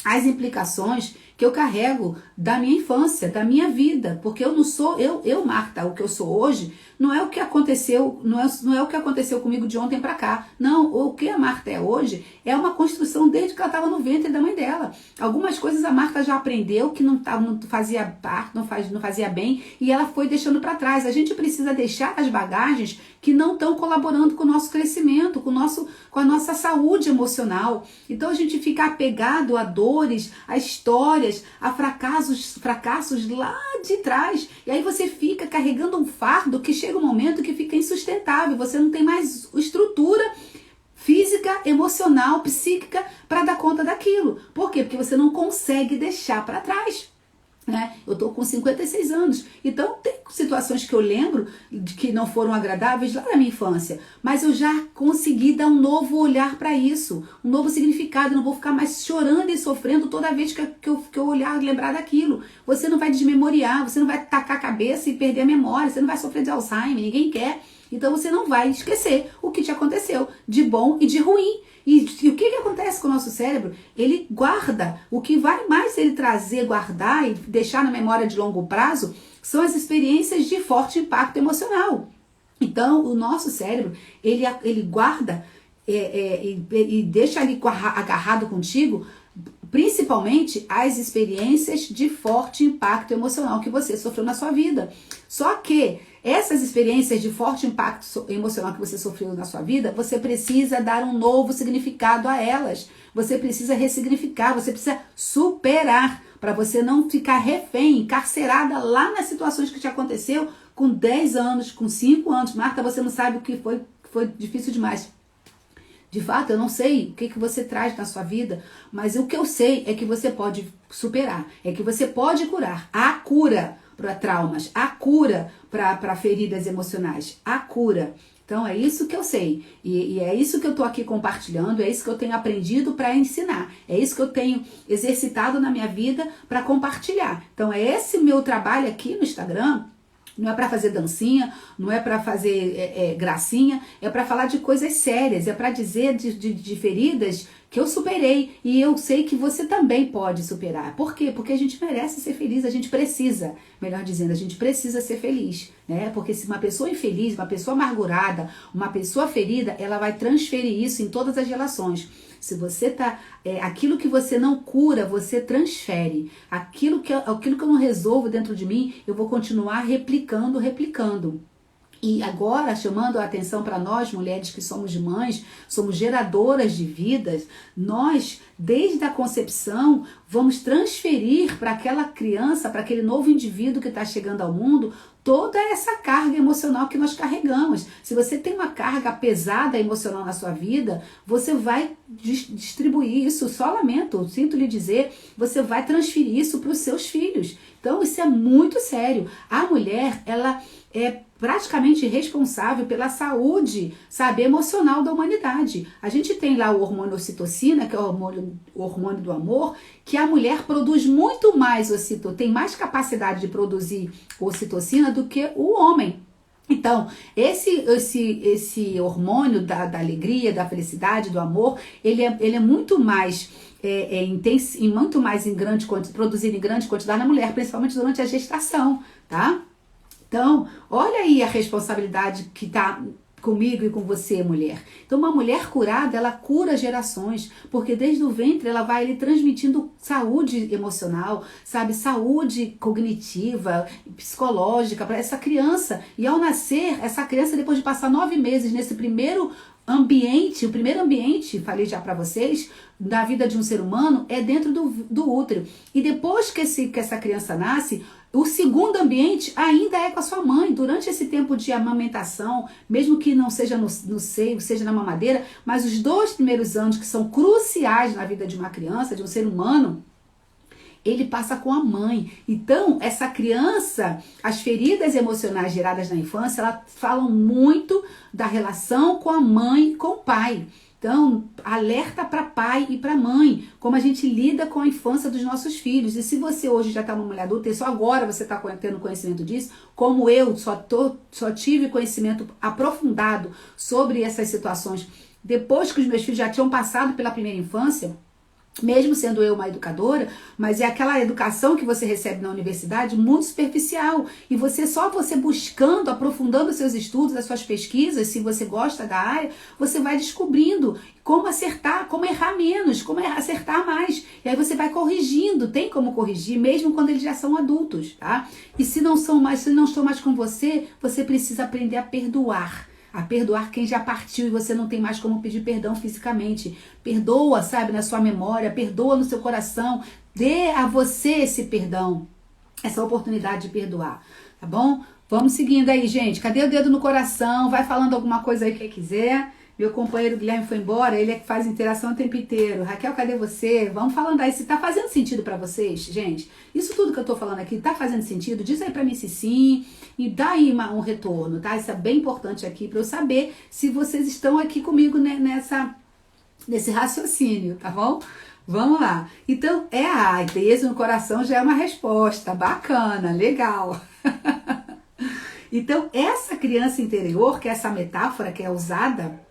as implicações que eu carrego da minha infância, da minha vida, porque eu não sou, Marta, o que eu sou hoje, não é o que aconteceu, não é o que aconteceu comigo de ontem para cá, não, o que a Marta é hoje é uma construção desde que ela estava no ventre da mãe dela. Algumas coisas a Marta já aprendeu que não fazia parte, não fazia bem, e ela foi deixando para trás. A gente precisa deixar as bagagens que não estão colaborando com o nosso crescimento, com a nossa saúde emocional. Então a gente fica apegado a dores, a histórias, a fracassos lá de trás. E aí você fica carregando um fardo que chega um momento que fica insustentável. Você não tem mais estrutura física, emocional, psíquica para dar conta daquilo. Por quê? Porque você não consegue deixar para trás. Né? Eu tô com 56 anos, então tem situações que eu lembro de que não foram agradáveis lá na minha infância, mas eu já consegui dar um novo olhar para isso, um novo significado. Eu não vou ficar mais chorando e sofrendo toda vez que eu olhar e lembrar daquilo. Você não vai desmemoriar, você não vai tacar a cabeça e perder a memória, você não vai sofrer de Alzheimer, ninguém quer. Então você não vai esquecer o que te aconteceu, de bom e de ruim. E o que acontece com o nosso cérebro? Ele guarda. O que vai mais ele trazer, guardar e deixar na memória de longo prazo são as experiências de forte impacto emocional. Então, o nosso cérebro, ele guarda e deixa ali agarrado contigo, principalmente as experiências de forte impacto emocional que você sofreu na sua vida. Só que essas experiências de forte impacto emocional que você sofreu na sua vida, você precisa dar um novo significado a elas. Você precisa ressignificar, você precisa superar, para você não ficar refém, encarcerada lá nas situações que te aconteceu com 10 anos, com 5 anos. Marta, você não sabe o que foi difícil demais. De fato, eu não sei o que você traz na sua vida, mas o que eu sei é que você pode superar, é que você pode curar. Há cura para traumas, há cura para feridas emocionais, há cura. Então é isso que eu sei, e é isso que eu tô aqui compartilhando, é isso que eu tenho aprendido para ensinar, é isso que eu tenho exercitado na minha vida para compartilhar. Então é esse meu trabalho aqui no Instagram, Não é para fazer dancinha, não é para fazer gracinha, é para falar de coisas sérias, é para dizer de feridas que eu superei e eu sei que você também pode superar. Por quê? Porque a gente merece ser feliz, a gente precisa, melhor dizendo, a gente precisa ser feliz, né? Porque se uma pessoa infeliz, uma pessoa amargurada, uma pessoa ferida, ela vai transferir isso em todas as relações. Se você aquilo que você não cura, você transfere. Aquilo que eu não resolvo dentro de mim, eu vou continuar replicando. E agora, chamando a atenção para nós, mulheres que somos mães, somos geradoras de vidas, nós, desde a concepção, vamos transferir para aquela criança, para aquele novo indivíduo que está chegando ao mundo, toda essa carga emocional que nós carregamos. Se você tem uma carga pesada emocional na sua vida, você vai distribuir isso, só lamento, sinto lhe dizer, você vai transferir isso para os seus filhos. Então, isso é muito sério. A mulher, ela é praticamente responsável pela saúde, sabe, emocional da humanidade. A gente tem lá o hormônio ocitocina, que é o hormônio do amor, que a mulher produz muito mais ocitocina, tem mais capacidade de produzir ocitocina do que o homem. Então, esse hormônio da alegria, da felicidade, do amor, ele é muito mais intenso e muito mais produzido em grande quantidade na mulher, principalmente durante a gestação, tá? Então, olha aí a responsabilidade que está comigo e com você, mulher. Então, uma mulher curada, ela cura gerações, porque desde o ventre ela vai ali transmitindo saúde emocional, sabe, saúde cognitiva, psicológica para essa criança. E ao nascer, essa criança, depois de passar 9 meses nesse primeiro ambiente, o primeiro ambiente, falei já para vocês, da vida de um ser humano é dentro do útero. E depois que essa criança nasce, o segundo ambiente ainda é com a sua mãe, durante esse tempo de amamentação, mesmo que não seja no seio, seja na mamadeira, mas os 2 primeiros anos que são cruciais na vida de uma criança, de um ser humano, ele passa com a mãe. Então, essa criança, as feridas emocionais geradas na infância, elas falam muito da relação com a mãe e com o pai. Então, alerta para pai e para mãe, como a gente lida com a infância dos nossos filhos. E se você hoje já está uma mulher adulta e só agora você está tendo conhecimento disso, como eu só tive conhecimento aprofundado sobre essas situações depois que os meus filhos já tinham passado pela primeira infância, mesmo sendo eu uma educadora, mas é aquela educação que você recebe na universidade muito superficial. E você buscando, aprofundando seus estudos, as suas pesquisas, se você gosta da área, você vai descobrindo como acertar, como errar menos, como acertar mais. E aí você vai corrigindo, tem como corrigir, mesmo quando eles já são adultos, tá? E se não estão mais com você, você precisa aprender a perdoar quem já partiu e você não tem mais como pedir perdão fisicamente. Perdoa, sabe, na sua memória, perdoa no seu coração, dê a você esse perdão, essa oportunidade de perdoar, tá bom? Vamos seguindo aí, gente. Cadê o dedo no coração? Vai falando alguma coisa aí que quiser. Meu companheiro Guilherme foi embora, ele é que faz interação o tempo inteiro. Raquel, cadê você? Vamos falando aí se tá fazendo sentido pra vocês, gente. Isso tudo que eu tô falando aqui tá fazendo sentido? Diz aí pra mim se sim e dá aí um retorno, tá? Isso é bem importante aqui pra eu saber se vocês estão aqui comigo, né, nesse raciocínio, tá bom? Vamos lá. Então, beijo no coração já é uma resposta. Bacana, legal. Então, essa criança interior, que é essa metáfora que é usada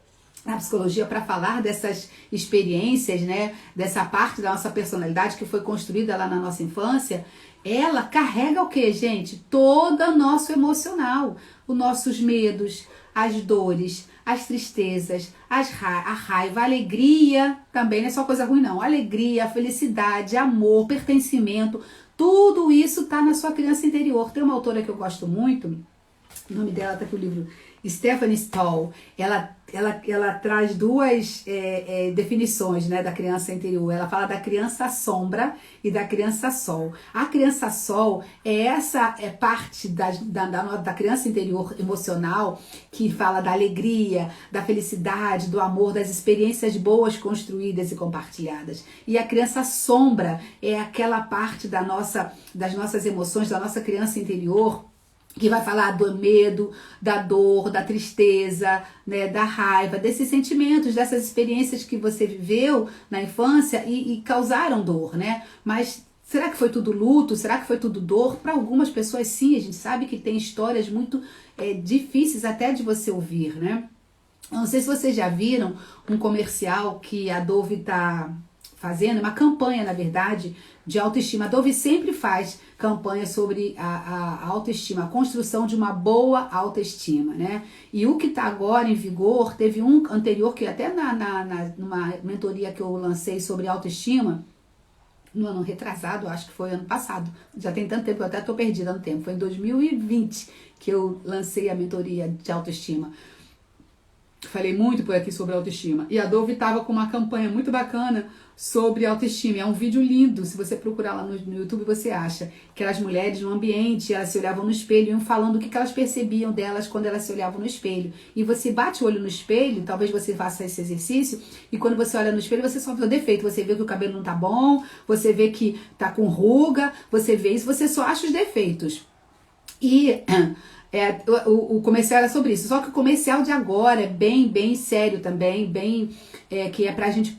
na psicologia para falar dessas experiências, né, dessa parte da nossa personalidade que foi construída lá na nossa infância, ela carrega o que, gente? Todo o nosso emocional, os nossos medos, as dores, as tristezas, a raiva, a alegria, também não é só coisa ruim não, a alegria, a felicidade, amor, pertencimento, tudo isso está na sua criança interior. Tem uma autora que eu gosto muito, o nome dela está aqui no livro, Stephanie Stahl. Ela traz 2 definições, né, da criança interior. Ela fala da criança sombra e da criança sol. A criança sol é parte da criança interior emocional, que fala da alegria, da felicidade, do amor, das experiências boas construídas e compartilhadas. E a criança sombra é aquela parte das nossas emoções, da nossa criança interior, que vai falar do medo, da dor, da tristeza, né, da raiva, desses sentimentos, dessas experiências que você viveu na infância e causaram dor, né? Mas Será que foi tudo luto? Será que foi tudo dor? Para algumas pessoas, sim, a gente sabe que tem histórias muito difíceis até de você ouvir, né? Eu não sei se vocês já viram um comercial que a Dove está fazendo, uma campanha, na verdade, de autoestima. A Dove sempre faz campanha sobre a autoestima, a construção de uma boa autoestima, né? E o que está agora em vigor, teve um anterior que até numa mentoria que eu lancei sobre autoestima, no ano retrasado, acho que foi ano passado, já tem tanto tempo que eu até estou perdida no tempo, foi em 2020 que eu lancei a mentoria de autoestima. Falei muito por aqui sobre autoestima. E a Dove estava com uma campanha muito bacana sobre autoestima. É um vídeo lindo. Se você procurar lá no YouTube, você acha. Que eram as mulheres no ambiente, elas se olhavam no espelho e iam falando o que elas percebiam delas quando elas se olhavam no espelho. E você bate o olho no espelho, talvez você faça esse exercício, e quando você olha no espelho, você só vê o defeito. Você vê que o cabelo não tá bom, você vê que tá com ruga, você vê isso, você só acha os defeitos. E o comercial era sobre isso. Só que o comercial de agora é bem sério também, que é pra gente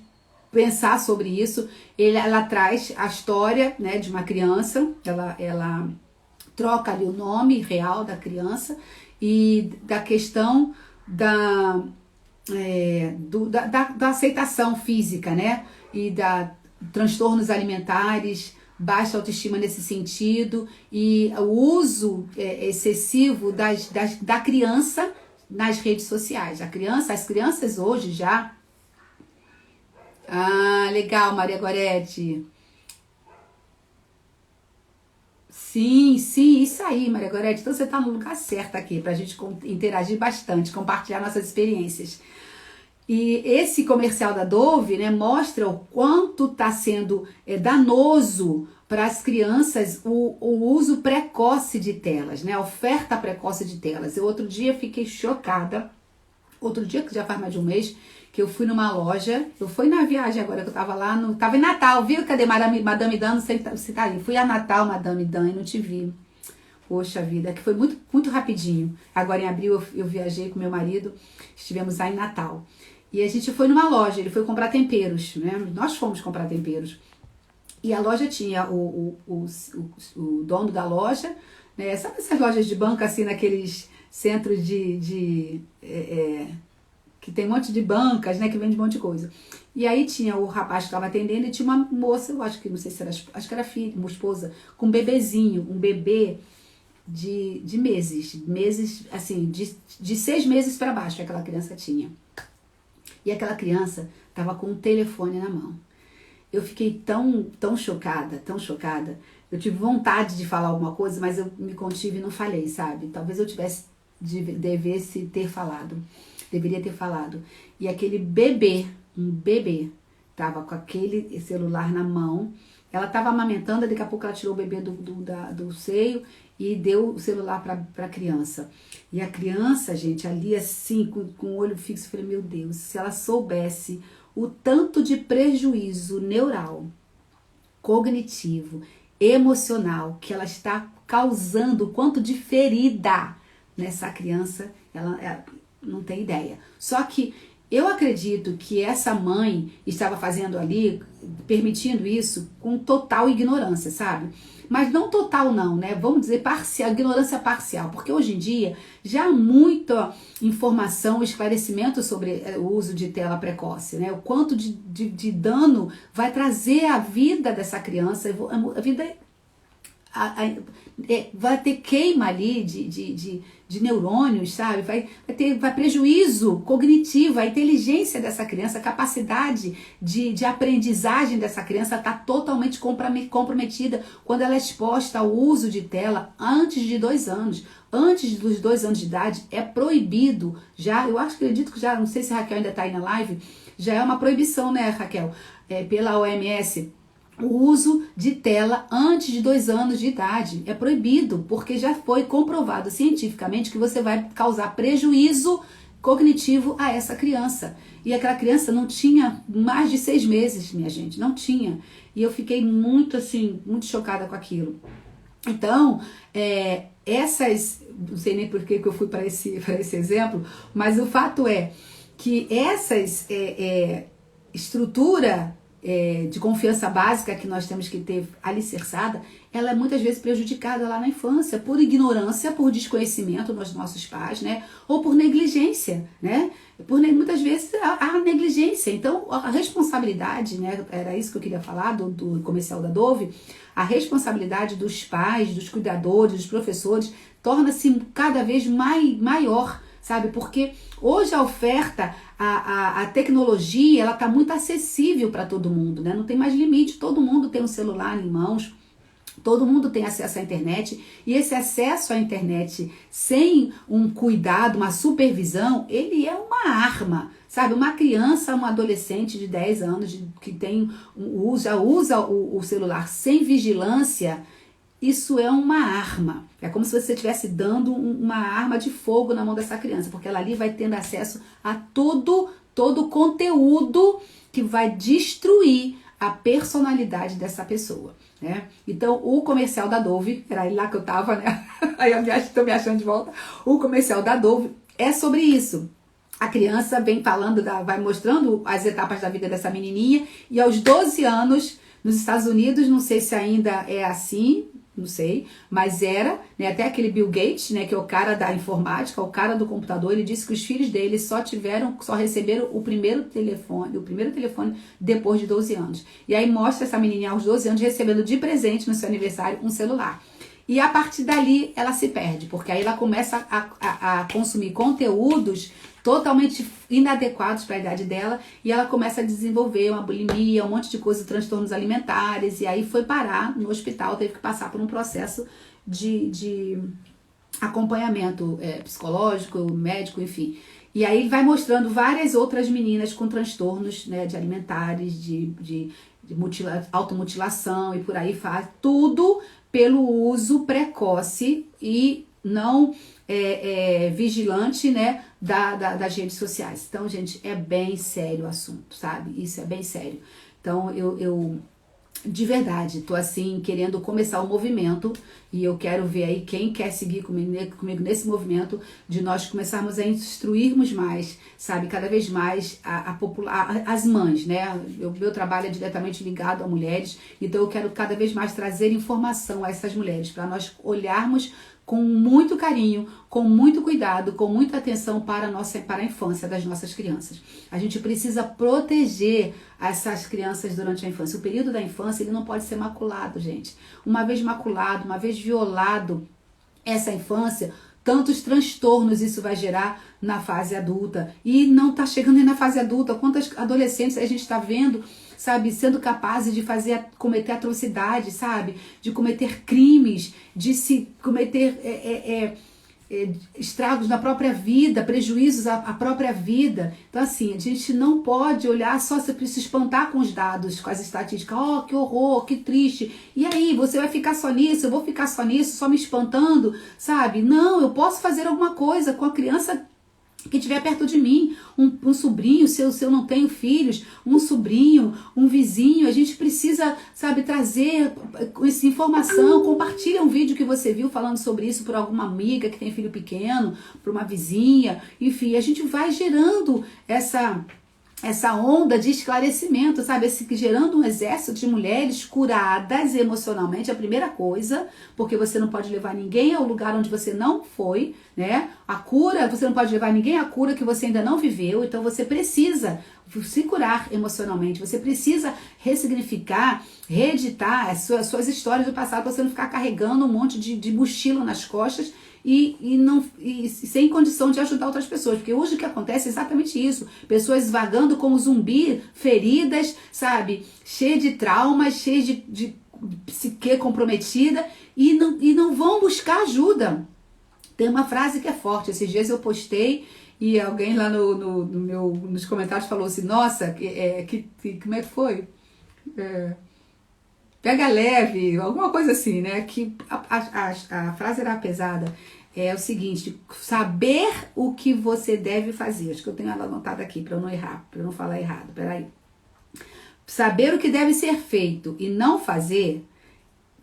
pensar sobre isso. Ela traz a história, né, de uma criança, ela troca ali o nome real da criança e da questão da aceitação física, né, e da transtornos alimentares, baixa autoestima nesse sentido e o uso excessivo da criança nas redes sociais. As crianças hoje já... Ah, legal, Maria Gorete. Sim, isso aí, Maria Gorete. Então você está no lugar certo aqui para a gente interagir bastante, compartilhar nossas experiências. E esse comercial da Dove, né, mostra o quanto está sendo danoso para as crianças o uso precoce de telas, né, a oferta precoce de telas. Eu outro dia fiquei chocada, que já faz mais de um mês, que eu fui numa loja, eu fui na viagem agora, que eu tava lá, tava em Natal, viu? Cadê Madame Dan? Não sei se tá aí. Fui a Natal, Madame Dan, e não te vi. Poxa vida, que foi muito rapidinho. Agora em abril eu viajei com meu marido, estivemos lá em Natal. E a gente foi numa loja, ele foi comprar temperos, né? Nós fomos comprar temperos. E a loja tinha o dono da loja, né? Sabe essas lojas de banco, assim, naqueles centros que tem um monte de bancas, né? Que vende um monte de coisa. E aí tinha o rapaz que estava atendendo e tinha uma moça, eu acho que, não sei se era, acho que era filha, uma esposa, com um bebezinho, um bebê de meses, assim, de 6 meses para baixo, aquela criança tinha. E aquela criança estava com um telefone na mão. Eu fiquei tão chocada. Eu tive vontade de falar alguma coisa, mas eu me contive e não falei, sabe? Talvez eu deveria ter falado. E aquele um bebê, estava com aquele celular na mão. Ela estava amamentando, daqui a pouco ela tirou o bebê do seio e deu o celular para a criança. E a criança, gente, ali assim, com o olho fixo, eu falei, meu Deus, se ela soubesse o tanto de prejuízo neural, cognitivo, emocional que ela está causando, o quanto de ferida nessa criança, ela não tem ideia. Só que eu acredito que essa mãe estava fazendo ali, permitindo isso com total ignorância, sabe? Mas não total não, né? Vamos dizer parcial, ignorância parcial, porque hoje em dia já há muita informação, esclarecimento sobre o uso de tela precoce, né? O quanto de dano vai trazer à vida dessa criança, a vida... vai ter queima ali de neurônios, sabe? Vai ter prejuízo cognitivo, a inteligência dessa criança, a capacidade de aprendizagem dessa criança está totalmente comprometida quando ela é exposta ao uso de tela antes de 2 anos. Antes dos 2 anos de idade é proibido, já, eu acredito que já, não sei se a Raquel ainda está aí na live, já é uma proibição, né, Raquel? Pela OMS, o uso de tela antes de 2 anos de idade é proibido, porque já foi comprovado cientificamente que você vai causar prejuízo cognitivo a essa criança. E aquela criança não tinha mais de 6 meses, minha gente, não tinha. E eu fiquei muito chocada com aquilo. Então, não sei nem por que eu fui para esse exemplo, mas o fato é que essas estrutura de confiança básica que nós temos que ter alicerçada, ela é muitas vezes prejudicada lá na infância, por ignorância, por desconhecimento dos nossos pais, né? Ou por negligência, né? Muitas vezes a negligência. Então, a responsabilidade, né? Era isso que eu queria falar do comercial da Dove. A responsabilidade dos pais, dos cuidadores, dos professores, torna-se cada vez maior, sabe? Porque hoje a oferta, a tecnologia, ela está muito acessível para todo mundo, né? Não tem mais limite, todo mundo tem um celular em mãos, todo mundo tem acesso à internet, e esse acesso à internet sem um cuidado, uma supervisão, ele é uma arma, sabe? Uma criança, um adolescente de 10 anos que usa o celular sem vigilância, isso é uma arma. É como se você estivesse dando uma arma de fogo na mão dessa criança, porque ela ali vai tendo acesso a todo conteúdo que vai destruir a personalidade dessa pessoa, né? Então, o comercial da Dove, era aí lá que eu tava, né? Aí eu estou me achando de volta. O comercial da Dove é sobre isso. A criança vem falando, vai mostrando as etapas da vida dessa menininha, e aos 12 anos, nos Estados Unidos, não sei se ainda é assim, não sei, mas era, né, até aquele Bill Gates, né, que é o cara da informática, o cara do computador, ele disse que os filhos dele só receberam o primeiro telefone depois de 12 anos. E aí mostra essa menininha aos 12 anos recebendo de presente no seu aniversário um celular. E a partir dali ela se perde, porque aí ela começa a consumir conteúdos totalmente inadequados para a idade dela, e ela começa a desenvolver uma bulimia, um monte de coisa, transtornos alimentares, e aí foi parar no hospital, teve que passar por um processo de acompanhamento psicológico, médico, enfim. E aí vai mostrando várias outras meninas com transtornos, né, de alimentares, de automutilação e por aí faz, tudo pelo uso precoce e não vigilante, né, das redes sociais. Então, gente, é bem sério o assunto, sabe? Isso é bem sério. Então, eu de verdade, tô assim, querendo começar o movimento, e eu quero ver aí quem quer seguir comigo nesse movimento, de nós começarmos a instruirmos mais, sabe, cada vez mais as mães, né? Meu trabalho é diretamente ligado a mulheres, então eu quero cada vez mais trazer informação a essas mulheres, para nós olharmos com muito carinho, com muito cuidado, com muita atenção para a infância das nossas crianças. A gente precisa proteger essas crianças durante a infância. O período da infância, ele não pode ser maculado, gente. Uma vez maculado, uma vez violado essa infância, tantos transtornos isso vai gerar na fase adulta. E não está chegando nem na fase adulta. Quantos adolescentes a gente está vendo, sabe, sendo capazes de cometer atrocidades, sabe, de cometer crimes, de se cometer estragos na própria vida, prejuízos à própria vida. Então, assim, a gente não pode olhar só se espantar com os dados, com as estatísticas. Oh, que horror, que triste. E aí, você vai ficar só nisso? Eu vou ficar só nisso, só me espantando, sabe? Não, eu posso fazer alguma coisa com a criança que estiver perto de mim, um sobrinho, se eu não tenho filhos, um sobrinho, um vizinho. A gente precisa, sabe, trazer essa informação. Compartilha um vídeo que você viu falando sobre isso por alguma amiga que tem filho pequeno, por uma vizinha, enfim, a gente vai gerando essa onda de esclarecimento, sabe? Gerando um exército de mulheres curadas emocionalmente, a primeira coisa, porque você não pode levar ninguém ao lugar onde você não foi, né? A cura, você não pode levar ninguém à cura que você ainda não viveu, então você precisa se curar emocionalmente, você precisa ressignificar, reeditar as suas histórias do passado, para você não ficar carregando um monte de mochila nas costas e sem condição de ajudar outras pessoas, porque hoje o que acontece é exatamente isso, pessoas vagando como zumbi, feridas, sabe, cheias de traumas, cheias de psique comprometida, e não vão buscar ajuda. Tem uma frase que é forte, esses dias eu postei e alguém lá nos comentários falou assim, nossa, como é que foi? Pega leve, alguma coisa assim, né? Que a frase era pesada. É o seguinte, saber o que você deve fazer. Acho que eu tenho ela anotada aqui para eu não errar, para eu não falar errado. Peraí. Saber o que deve ser feito e não fazer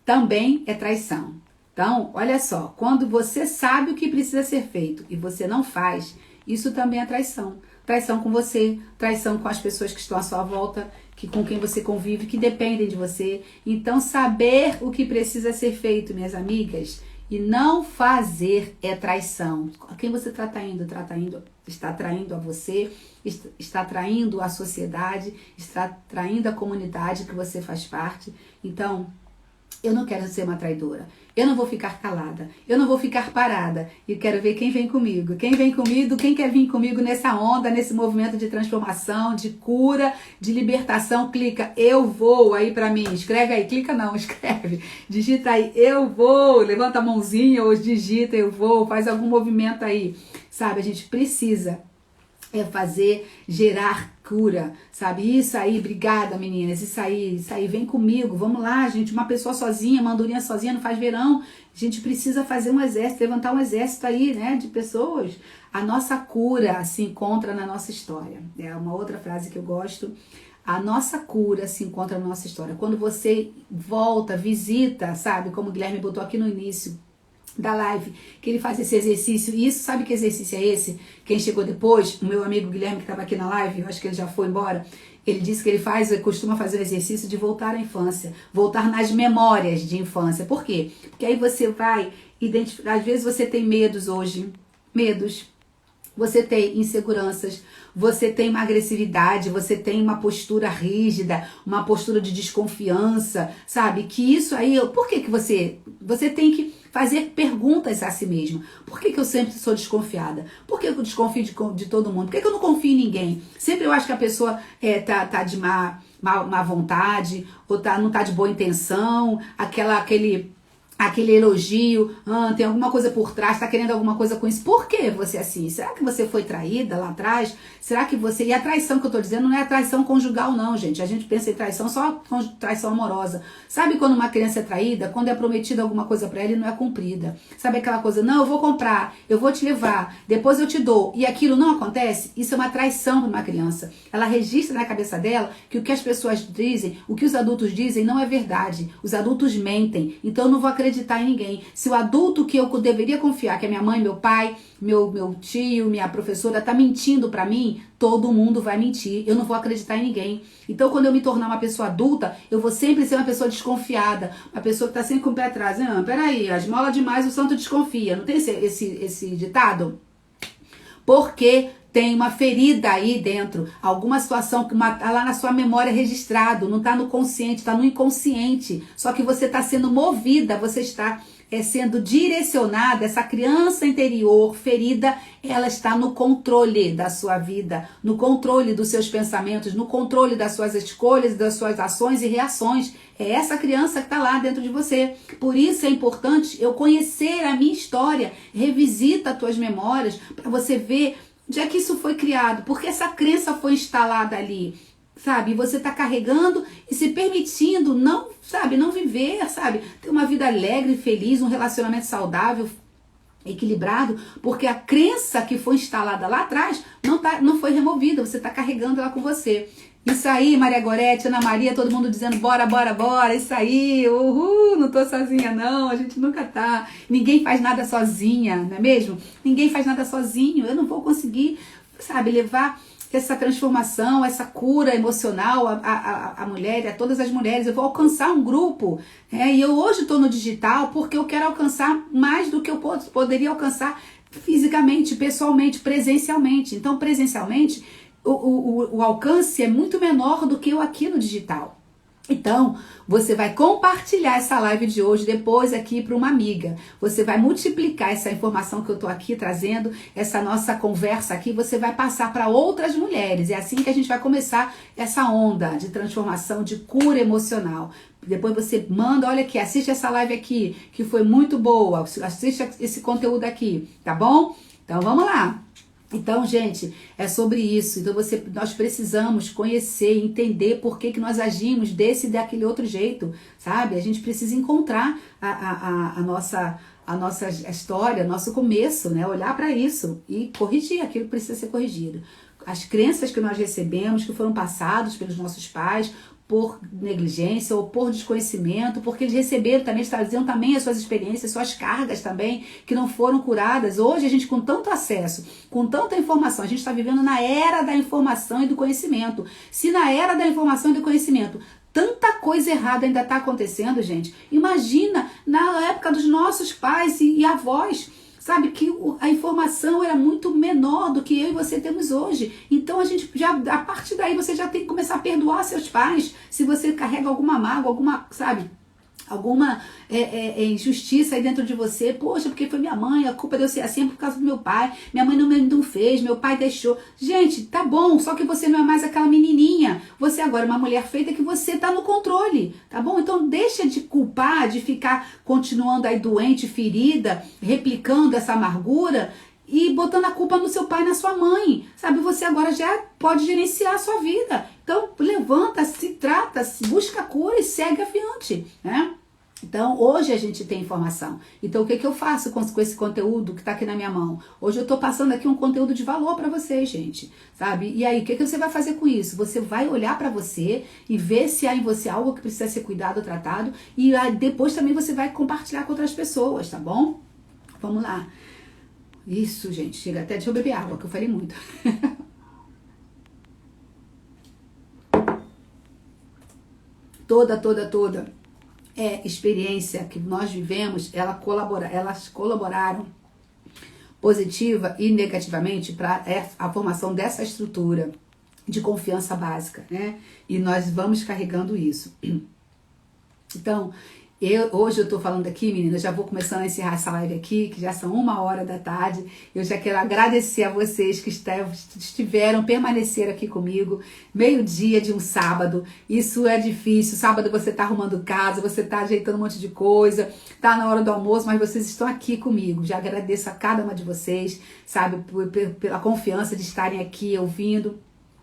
também é traição. Então, olha só, quando você sabe o que precisa ser feito e você não faz, isso também é traição. traição com você, traição com as pessoas que estão à sua volta, com quem você convive, que dependem de você. Então, saber o que precisa ser feito, minhas amigas, e não fazer é traição. A quem você está traindo? Está traindo a você, está traindo a sociedade, está traindo a comunidade que você faz parte. Então, eu não quero ser uma traidora. Eu não vou ficar calada. Eu não vou ficar parada. E quero ver quem vem comigo. Quem vem comigo, quem quer vir comigo nessa onda, nesse movimento de transformação, de cura, de libertação. Clica, eu vou aí pra mim. Escreve aí, clica não, escreve. Digita aí, eu vou. Levanta a mãozinha ou digita, eu vou. Faz algum movimento aí. Sabe, a gente precisa gerar cura, sabe? Isso aí, obrigada, meninas, isso aí, vem comigo, vamos lá, gente, uma pessoa sozinha, uma andorinha sozinha não faz verão, a gente precisa fazer um exército, levantar um exército aí, né, de pessoas. A nossa cura se encontra na nossa história, é uma outra frase que eu gosto. A nossa cura se encontra na nossa história. Quando você volta, visita, sabe, como o Guilherme botou aqui no início da live, que ele faz esse exercício. E isso, sabe que exercício é esse? Quem chegou depois, o meu amigo Guilherme, que estava aqui na live, eu acho que ele já foi embora, ele disse que ele costuma fazer o exercício de voltar à infância, voltar nas memórias de infância. Por quê? Porque aí você vai identificar, às vezes você tem medos hoje, você tem inseguranças, você tem uma agressividade, você tem uma postura rígida, uma postura de desconfiança, sabe? Que isso aí, por que você tem que fazer perguntas a si mesmo. Por que eu sempre sou desconfiada? Por que eu desconfio de todo mundo? Por que eu não confio em ninguém? Sempre eu acho que a pessoa tá de má vontade, ou não tá de boa intenção, aquele elogio, tem alguma coisa por trás, tá querendo alguma coisa com isso. Por que você é assim? Será que você foi traída lá atrás? Será que você... E a traição que eu tô dizendo não é a traição conjugal não, gente. A gente pensa em traição só traição amorosa. Sabe quando uma criança é traída? Quando é prometida alguma coisa pra ela e não é cumprida. Sabe aquela coisa, não, eu vou comprar, eu vou te levar, depois eu te dou, e aquilo não acontece? Isso é uma traição pra uma criança. Ela registra na cabeça dela que o que as pessoas dizem, o que os adultos dizem não é verdade. Os adultos mentem. Então eu não vou acreditar em ninguém. Se o adulto que eu deveria confiar, que é minha mãe, meu pai, meu tio, minha professora, tá mentindo pra mim, todo mundo vai mentir. Eu não vou acreditar em ninguém. Então, quando eu me tornar uma pessoa adulta, eu vou sempre ser uma pessoa desconfiada, uma pessoa que tá sempre com o pé atrás. Peraí, a esmola demais, o santo desconfia. Não tem esse ditado? Porque tem uma ferida aí dentro, alguma situação que tá lá na sua memória registrado, não tá no consciente, tá no inconsciente. Só que você tá sendo movida, você está sendo direcionada, essa criança interior ferida, ela está no controle da sua vida, no controle dos seus pensamentos, no controle das suas escolhas, das suas ações e reações. É essa criança que está lá dentro de você. Por isso é importante eu conhecer a minha história. Revisita as tuas memórias para você ver onde é que isso foi criado, porque essa crença foi instalada ali, sabe? E você está carregando e se permitindo não viver, sabe? Ter uma vida alegre, feliz, um relacionamento saudável, equilibrado, porque a crença que foi instalada lá atrás não foi removida, você está carregando ela com você. Isso aí, Maria Gorete, Ana Maria, todo mundo dizendo bora, bora, bora, isso aí, uhul, não tô sozinha não, a gente nunca tá, ninguém faz nada sozinha, não é mesmo? Ninguém faz nada sozinho, eu não vou conseguir, sabe, levar essa transformação, essa cura emocional a mulher, a todas as mulheres. Eu vou alcançar um grupo, e eu hoje estou no digital porque eu quero alcançar mais do que eu poderia alcançar fisicamente, pessoalmente, presencialmente. Então, presencialmente, o alcance é muito menor do que eu aqui no digital. Então, você vai compartilhar essa live de hoje depois aqui para uma amiga. Você vai multiplicar essa informação que eu tô aqui trazendo, essa nossa conversa aqui, você vai passar para outras mulheres. É assim que a gente vai começar essa onda de transformação, de cura emocional. Depois você manda, olha aqui, assiste essa live aqui, que foi muito boa. Assiste esse conteúdo aqui, tá bom? Então, vamos lá. Então, gente, é sobre isso. Então, nós precisamos conhecer, entender por que nós agimos desse e daquele outro jeito, sabe? A gente precisa encontrar a nossa história, nosso começo, né? Olhar para isso e corrigir aquilo que precisa ser corrigido. As crenças que nós recebemos, que foram passadas pelos nossos pais, por negligência ou por desconhecimento, porque eles receberam também, eles traziam também as suas experiências, suas cargas também, que não foram curadas. Hoje a gente, com tanto acesso, com tanta informação, a gente está vivendo na era da informação e do conhecimento. Se na era da informação e do conhecimento tanta coisa errada ainda está acontecendo, gente, imagina na época dos nossos pais e avós. Sabe, que a informação era muito menor do que eu e você temos hoje. Então a gente já, a partir daí, você já tem que começar a perdoar seus pais. Se você carrega alguma mágoa, alguma, sabe, alguma injustiça aí dentro de você. Poxa, porque foi minha mãe, a culpa de eu ser assim é por causa do meu pai. Minha mãe não fez, meu pai deixou. Gente, tá bom, só que você não é mais aquela menininha. Você agora é uma mulher feita que você tá no controle, tá bom? Então deixa de culpar, de ficar continuando aí doente, ferida, replicando essa amargura e botando a culpa no seu pai e na sua mãe. Sabe, você agora já pode gerenciar a sua vida. Então levanta, se trata, busca a cura e segue adiante, né? Então, hoje a gente tem informação. Então, o que eu faço com esse conteúdo que está aqui na minha mão? Hoje eu estou passando aqui um conteúdo de valor para vocês, gente, sabe? E aí, o que você vai fazer com isso? Você vai olhar para você e ver se há em você algo que precisa ser cuidado, tratado, e depois também você vai compartilhar com outras pessoas, tá bom? Vamos lá. Isso, gente, chega até, deixa eu beber água, que eu falei muito. toda experiência que nós vivemos, elas colaboraram positiva e negativamente para a formação dessa estrutura de confiança básica, né? E nós vamos carregando isso. Então, hoje eu tô falando aqui, meninas, já vou começando a encerrar essa live aqui, que já são 1h da tarde. Eu já quero agradecer a vocês que permaneceram aqui comigo, meio-dia de um sábado. Isso é difícil, sábado você tá arrumando casa, você tá ajeitando um monte de coisa, tá na hora do almoço, mas vocês estão aqui comigo. Já agradeço a cada uma de vocês, sabe, pela confiança de estarem aqui ouvindo.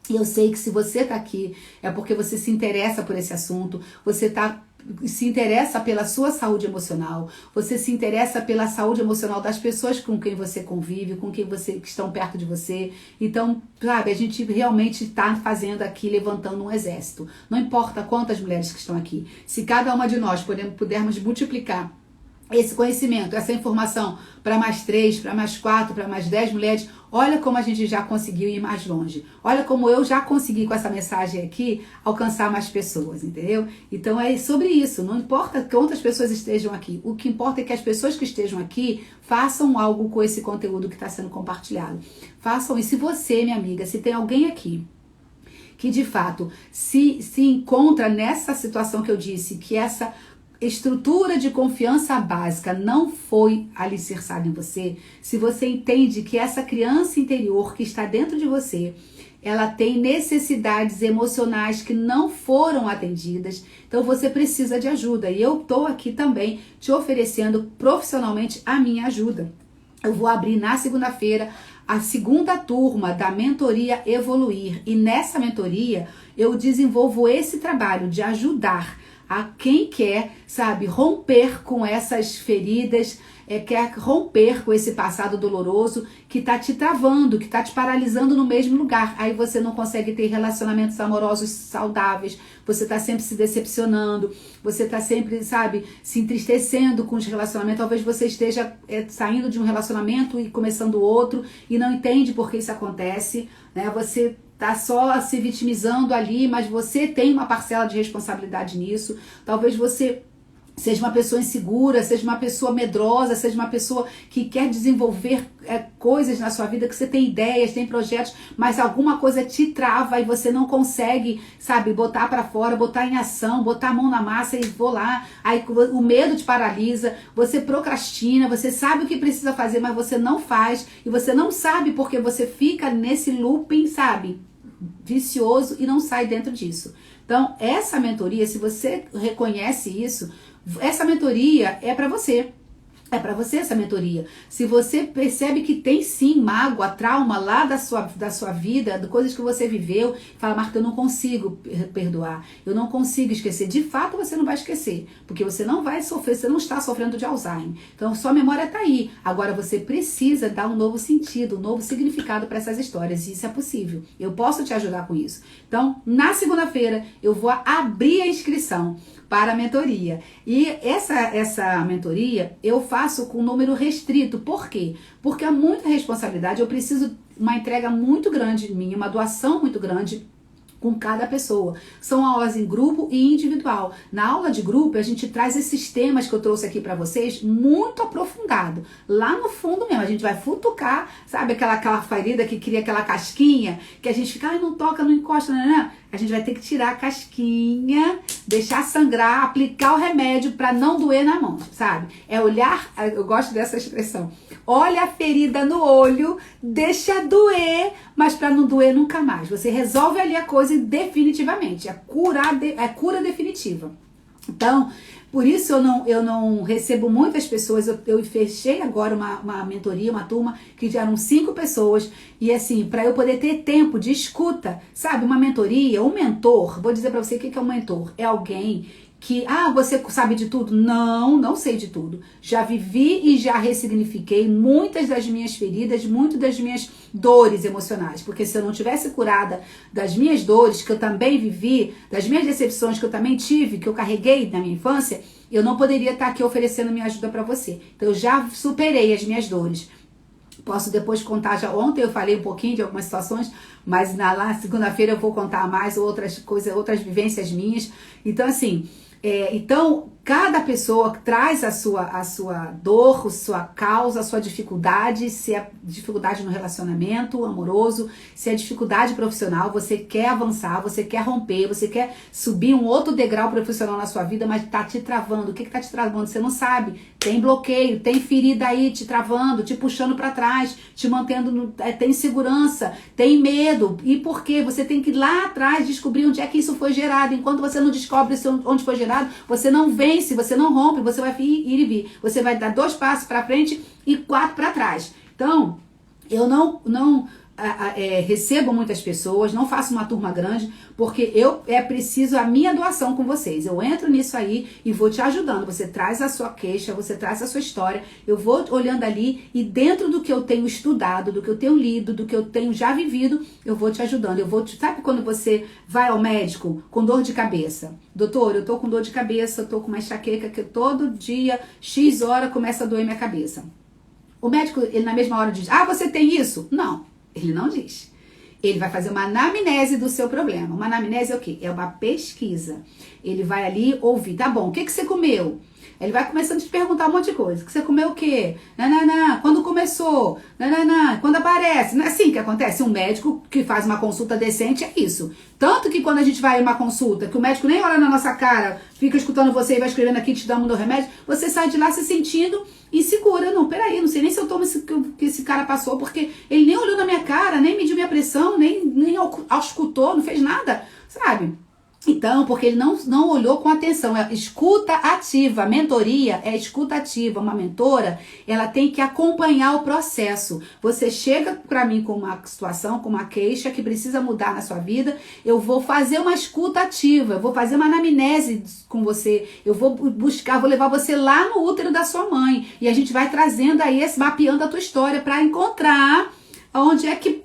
E eu sei que se você tá aqui, é porque você se interessa por esse assunto, você se interessa pela sua saúde emocional, você se interessa pela saúde emocional das pessoas com quem você convive, que estão perto de você. Então, sabe, a gente realmente está fazendo aqui, levantando um exército. Não importa quantas mulheres que estão aqui, se cada uma de nós pudermos multiplicar esse conhecimento, essa informação para mais 3, para mais 4, para mais 10 mulheres, olha como a gente já conseguiu ir mais longe. Olha como eu já consegui com essa mensagem aqui alcançar mais pessoas, entendeu? Então é sobre isso, não importa quantas pessoas estejam aqui, o que importa é que as pessoas que estejam aqui façam algo com esse conteúdo que está sendo compartilhado. Façam, e se você, minha amiga, se tem alguém aqui que de fato se encontra nessa situação que eu disse, que essa estrutura de confiança básica não foi alicerçada em você, se você entende que essa criança interior que está dentro de você, ela tem necessidades emocionais que não foram atendidas, então você precisa de ajuda. E eu estou aqui também te oferecendo profissionalmente a minha ajuda. Eu vou abrir na segunda-feira a segunda turma da mentoria Evoluir. E nessa mentoria eu desenvolvo esse trabalho de ajudar a quem quer, sabe, romper com essas feridas, quer romper com esse passado doloroso que está te travando, que está te paralisando no mesmo lugar. Aí você não consegue ter relacionamentos amorosos saudáveis, você está sempre se decepcionando, você está sempre, sabe, se entristecendo com os relacionamentos. Talvez você esteja saindo de um relacionamento e começando outro e não entende por que isso acontece, né? Você tá só se vitimizando ali, mas você tem uma parcela de responsabilidade nisso. Talvez você seja uma pessoa insegura, seja uma pessoa medrosa, seja uma pessoa que quer desenvolver coisas na sua vida, que você tem ideias, tem projetos, mas alguma coisa te trava e você não consegue, sabe, botar pra fora, botar em ação, botar a mão na massa e vou lá. Aí o medo te paralisa, você procrastina, você sabe o que precisa fazer, mas você não faz, e você não sabe porque você fica nesse looping, sabe, vicioso, e não sai dentro disso. Então, essa mentoria, se você reconhece isso, essa mentoria é para você. É para você essa mentoria. Se você percebe que tem sim mágoa, trauma lá da sua vida, de coisas que você viveu, fala, Marta, eu não consigo perdoar, eu não consigo esquecer. De fato, você não vai esquecer, porque você não vai sofrer, você não está sofrendo de Alzheimer. Então, sua memória está aí. Agora, você precisa dar um novo sentido, um novo significado para essas histórias. E isso é possível. Eu posso te ajudar com isso. Então, na segunda-feira, eu vou abrir a inscrição para a mentoria. E essa mentoria eu faço com número restrito. Por quê? Porque há muita responsabilidade, eu preciso uma entrega muito grande minha, uma doação muito grande com cada pessoa. São aulas em grupo e individual. Na aula de grupo, a gente traz esses temas que eu trouxe aqui para vocês muito aprofundado. Lá no fundo mesmo, a gente vai futucar, sabe, aquela ferida que cria aquela casquinha, que a gente fica, ai, não toca, não encosta, né? A gente vai ter que tirar a casquinha, deixar sangrar, aplicar o remédio para não doer na mão, sabe? É olhar, eu gosto dessa expressão, olha a ferida no olho, deixa doer, mas para não doer nunca mais. Você resolve ali a coisa definitivamente, é cura definitiva. Então, por isso eu não recebo muitas pessoas, eu fechei agora uma mentoria, uma turma, que já eram 5 pessoas, e assim, para eu poder ter tempo de escuta, sabe, uma mentoria, um mentor, vou dizer para você o que é um mentor, é alguém que, você sabe de tudo? Não, não sei de tudo. Já vivi e já ressignifiquei muitas das minhas feridas, muitas das minhas dores emocionais. Porque se eu não tivesse curada das minhas dores, que eu também vivi, das minhas decepções que eu também tive, que eu carreguei na minha infância, eu não poderia estar aqui oferecendo minha ajuda para você. Então eu já superei as minhas dores. Posso depois contar, já ontem eu falei um pouquinho de algumas situações, mas na segunda-feira eu vou contar mais outras coisas, outras vivências minhas. Então assim, então cada pessoa traz a sua dor, a sua causa, a sua dificuldade, se é dificuldade no relacionamento amoroso, se é dificuldade profissional, você quer avançar, você quer romper, você quer subir um outro degrau profissional na sua vida, mas tá te travando. O que tá te travando? Você não sabe. Tem bloqueio, tem ferida aí te travando, te puxando para trás, te mantendo, tem insegurança, tem medo. E por quê? Você tem que ir lá atrás descobrir onde é que isso foi gerado. Enquanto você não descobre onde foi gerado, você não vence, você não rompe, você vai ir e vir. Você vai dar 2 passos para frente e 4 para trás. Então, eu não recebo muitas pessoas, não faço uma turma grande, porque é preciso a minha doação com vocês. Eu entro nisso aí e vou te ajudando. Você traz a sua queixa, você traz a sua história, eu vou olhando ali e dentro do que eu tenho estudado, do que eu tenho lido, do que eu tenho já vivido, eu vou te ajudando. Sabe quando você vai ao médico com dor de cabeça? Doutor, eu tô com dor de cabeça, eu tô com uma enxaqueca que todo dia, X hora, começa a doer minha cabeça. O médico, ele na mesma hora diz, você tem isso? Não. Ele não diz. Ele vai fazer uma anamnese do seu problema. Uma anamnese é o quê? É uma pesquisa. Ele vai ali ouvir. Tá bom, o que você comeu? Ele vai começando a te perguntar um monte de coisa. Que você comeu o quê? Quando começou? Quando aparece? Não é assim que acontece? Um médico que faz uma consulta decente é isso. Tanto que quando a gente vai em uma consulta, que o médico nem olha na nossa cara, fica escutando você e vai escrevendo aqui, te dando o remédio, você sai de lá se sentindo insegura. Não, peraí, não sei nem se eu tomo que esse cara passou, porque ele nem olhou na minha cara, nem mediu minha pressão, nem auscultou, não fez nada, sabe? Então, porque ele não olhou com atenção, é escuta ativa, mentoria é escuta ativa, uma mentora, ela tem que acompanhar o processo. Você chega para mim com uma situação, com uma queixa que precisa mudar na sua vida, eu vou fazer uma escuta ativa, eu vou fazer uma anamnese com você, eu vou vou levar você lá no útero da sua mãe, e a gente vai trazendo aí, mapeando a tua história para encontrar onde é que,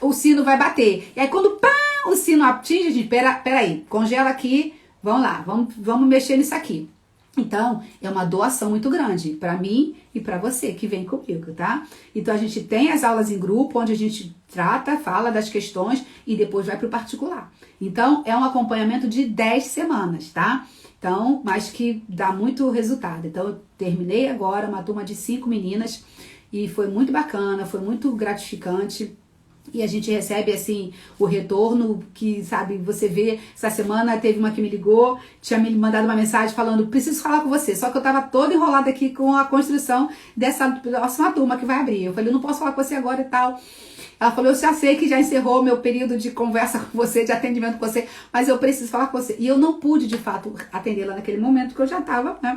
o sino vai bater. E aí quando, o sino atinge, a gente, peraí, congela aqui, vamos lá, vamos mexer nisso aqui. Então, é uma doação muito grande para mim e para você que vem comigo, tá? Então, a gente tem as aulas em grupo, onde a gente trata, fala das questões e depois vai pro particular. Então, é um acompanhamento de 10 semanas, tá? Então, mas que dá muito resultado. Então, eu terminei agora uma turma de 5 meninas e foi muito bacana, foi muito gratificante. E a gente recebe, assim, o retorno que, sabe, você vê, essa semana teve uma que me ligou, tinha me mandado uma mensagem falando, preciso falar com você, só que eu tava toda enrolada aqui com a construção dessa próxima turma que vai abrir. Eu falei, não posso falar com você agora e tal. Ela falou, eu já sei que já encerrou meu período de conversa com você, de atendimento com você, mas eu preciso falar com você. E eu não pude, de fato, atendê-la naquele momento, porque eu já tava, né,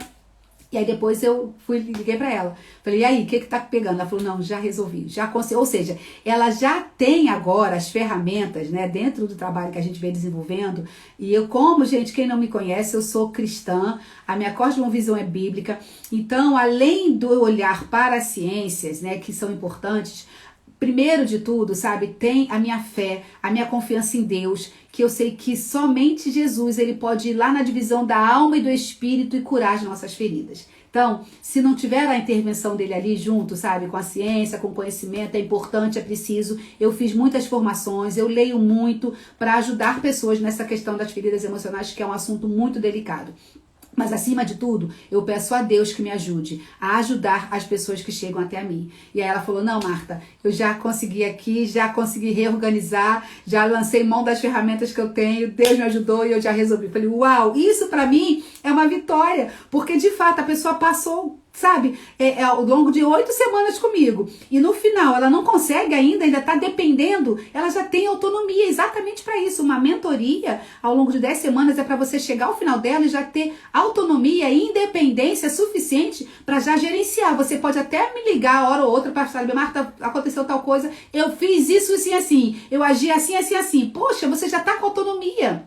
E aí depois eu liguei pra ela. Falei, e aí, o que tá pegando? Ela falou, não, já resolvi, já consegui. Ou seja, ela já tem agora as ferramentas, né, dentro do trabalho que a gente vem desenvolvendo. E eu, como, gente, quem não me conhece, eu sou cristã, a minha cosmovisão é bíblica. Então, além do olhar para as ciências, né, que são importantes, primeiro de tudo, sabe, tem a minha fé, a minha confiança em Deus, que eu sei que somente Jesus, ele pode ir lá na divisão da alma e do espírito e curar as nossas feridas. Então, se não tiver a intervenção dele ali junto, sabe, com a ciência, com o conhecimento, é importante, é preciso. Eu fiz muitas formações, eu leio muito para ajudar pessoas nessa questão das feridas emocionais, que é um assunto muito delicado. Mas, acima de tudo, eu peço a Deus que me ajude a ajudar as pessoas que chegam até mim. E aí ela falou, não, Marta, eu já consegui aqui, já consegui reorganizar, já lancei mão das ferramentas que eu tenho, Deus me ajudou e eu já resolvi. Falei, uau, isso pra mim é uma vitória, porque de fato a pessoa passou, sabe, ao longo de 8 semanas comigo. E no final ela não consegue ainda tá dependendo, ela já tem autonomia exatamente para isso. Uma mentoria ao longo de 10 semanas é para você chegar ao final dela e já ter autonomia e independência suficiente para já gerenciar. Você pode até me ligar a hora ou outra para saber, Marta, aconteceu tal coisa, eu fiz isso assim, assim, eu agi assim, assim, assim. Poxa, você já tá com autonomia.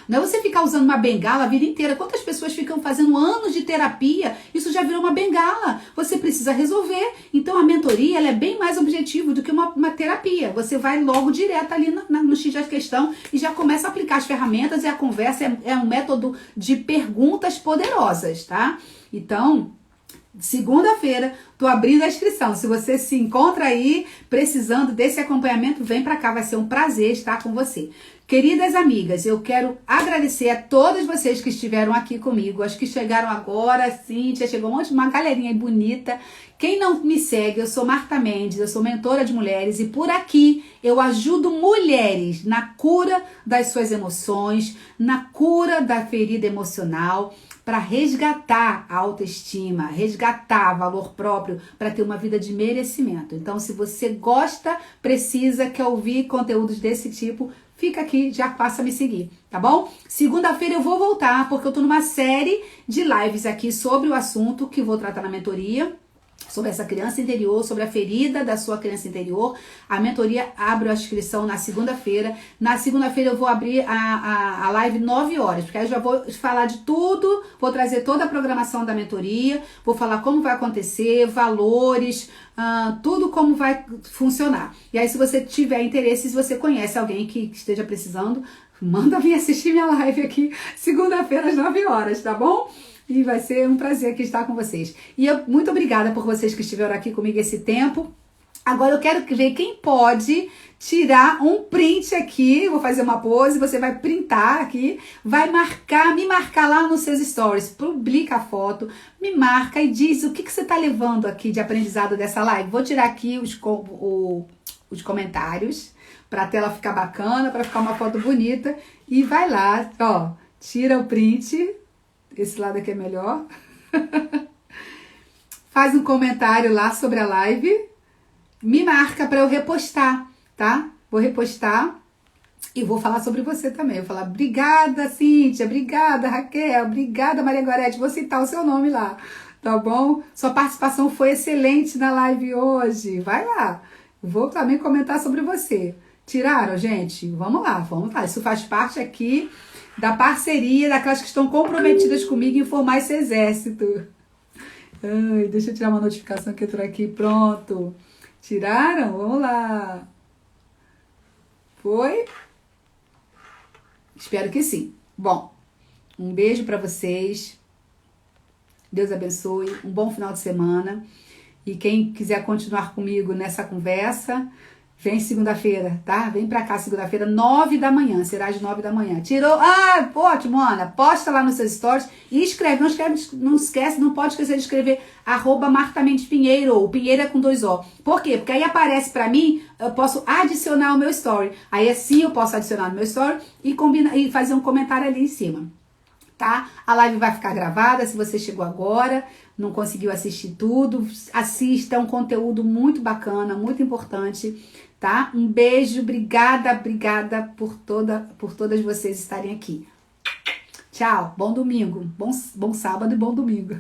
Não é você ficar usando uma bengala a vida inteira. Quantas pessoas ficam fazendo anos de terapia? Isso já virou uma bengala. Você precisa resolver. Então a mentoria ela é bem mais objetivo do que uma terapia. Você vai logo direto ali no X da questão e já começa a aplicar as ferramentas, e a conversa é um método de perguntas poderosas, tá? Então, segunda-feira, tô abrindo a inscrição. Se você se encontra aí precisando desse acompanhamento, vem pra cá, vai ser um prazer estar com você. Queridas amigas, eu quero agradecer a todas vocês que estiveram aqui comigo, as que chegaram agora, Cíntia, chegou uma galerinha aí bonita. Quem não me segue, eu sou Marta Mendes, eu sou mentora de mulheres e por aqui eu ajudo mulheres na cura das suas emoções, na cura da ferida emocional, para resgatar a autoestima, resgatar valor próprio, para ter uma vida de merecimento. Então, se você gosta, precisa, quer ouvir conteúdos desse tipo, fica aqui, já passa a me seguir, tá bom? Segunda-feira eu vou voltar, porque eu tô numa série de lives aqui sobre o assunto que vou tratar na mentoria, sobre essa criança interior, sobre a ferida da sua criança interior. A mentoria abre a inscrição na segunda-feira. Na segunda-feira eu vou abrir a live 9 horas, porque aí eu já vou falar de tudo, vou trazer toda a programação da mentoria, vou falar como vai acontecer, valores, tudo como vai funcionar. E aí, se você tiver interesse, se você conhece alguém que esteja precisando, manda vir assistir minha live aqui, segunda-feira às 9 horas, tá bom? E vai ser um prazer aqui estar com vocês. E eu muito obrigada por vocês que estiveram aqui comigo esse tempo. Agora eu quero ver quem pode tirar um print aqui. Vou fazer uma pose, você vai printar aqui, vai me marcar lá nos seus stories. Publica a foto, me marca e diz o que você está levando aqui de aprendizado dessa live. Vou tirar aqui os comentários para a tela ficar bacana, para ficar uma foto bonita. E vai lá, ó, tira o print. Esse lado aqui é melhor. Faz um comentário lá sobre a live. Me marca para eu repostar, tá? Vou repostar e vou falar sobre você também. Eu vou falar, obrigada, Cíntia, obrigada, Raquel, obrigada, Maria Gorete. Vou citar o seu nome lá, tá bom? Sua participação foi excelente na live hoje. Vai lá. Vou também comentar sobre você. Tiraram, gente? Vamos lá, vamos lá. Isso faz parte aqui da parceria, daquelas que estão comprometidas comigo em formar esse exército. Ai, deixa eu tirar uma notificação que entrou aqui. Pronto. Tiraram? Vamos lá. Foi? Espero que sim. Bom, um beijo para vocês. Deus abençoe. Um bom final de semana. E quem quiser continuar comigo nessa conversa, vem segunda-feira, tá? Vem pra cá segunda-feira, 9 da manhã. Será às 9 da manhã. Tirou? Ah, ótimo, Ana. Posta lá nos seus stories e escreve. Não esquece, não pode esquecer de escrever @Marta Mendes Pinheiro. O Pinheiro é com 2 O. Por quê? Porque aí aparece pra mim, eu posso adicionar o meu story. Aí assim eu posso adicionar no meu story e fazer um comentário ali em cima. Tá? A live vai ficar gravada, se você chegou agora, não conseguiu assistir tudo, assista, é um conteúdo muito bacana, muito importante, tá? Um beijo, obrigada por todas vocês estarem aqui. Tchau, bom domingo, bom sábado e bom domingo.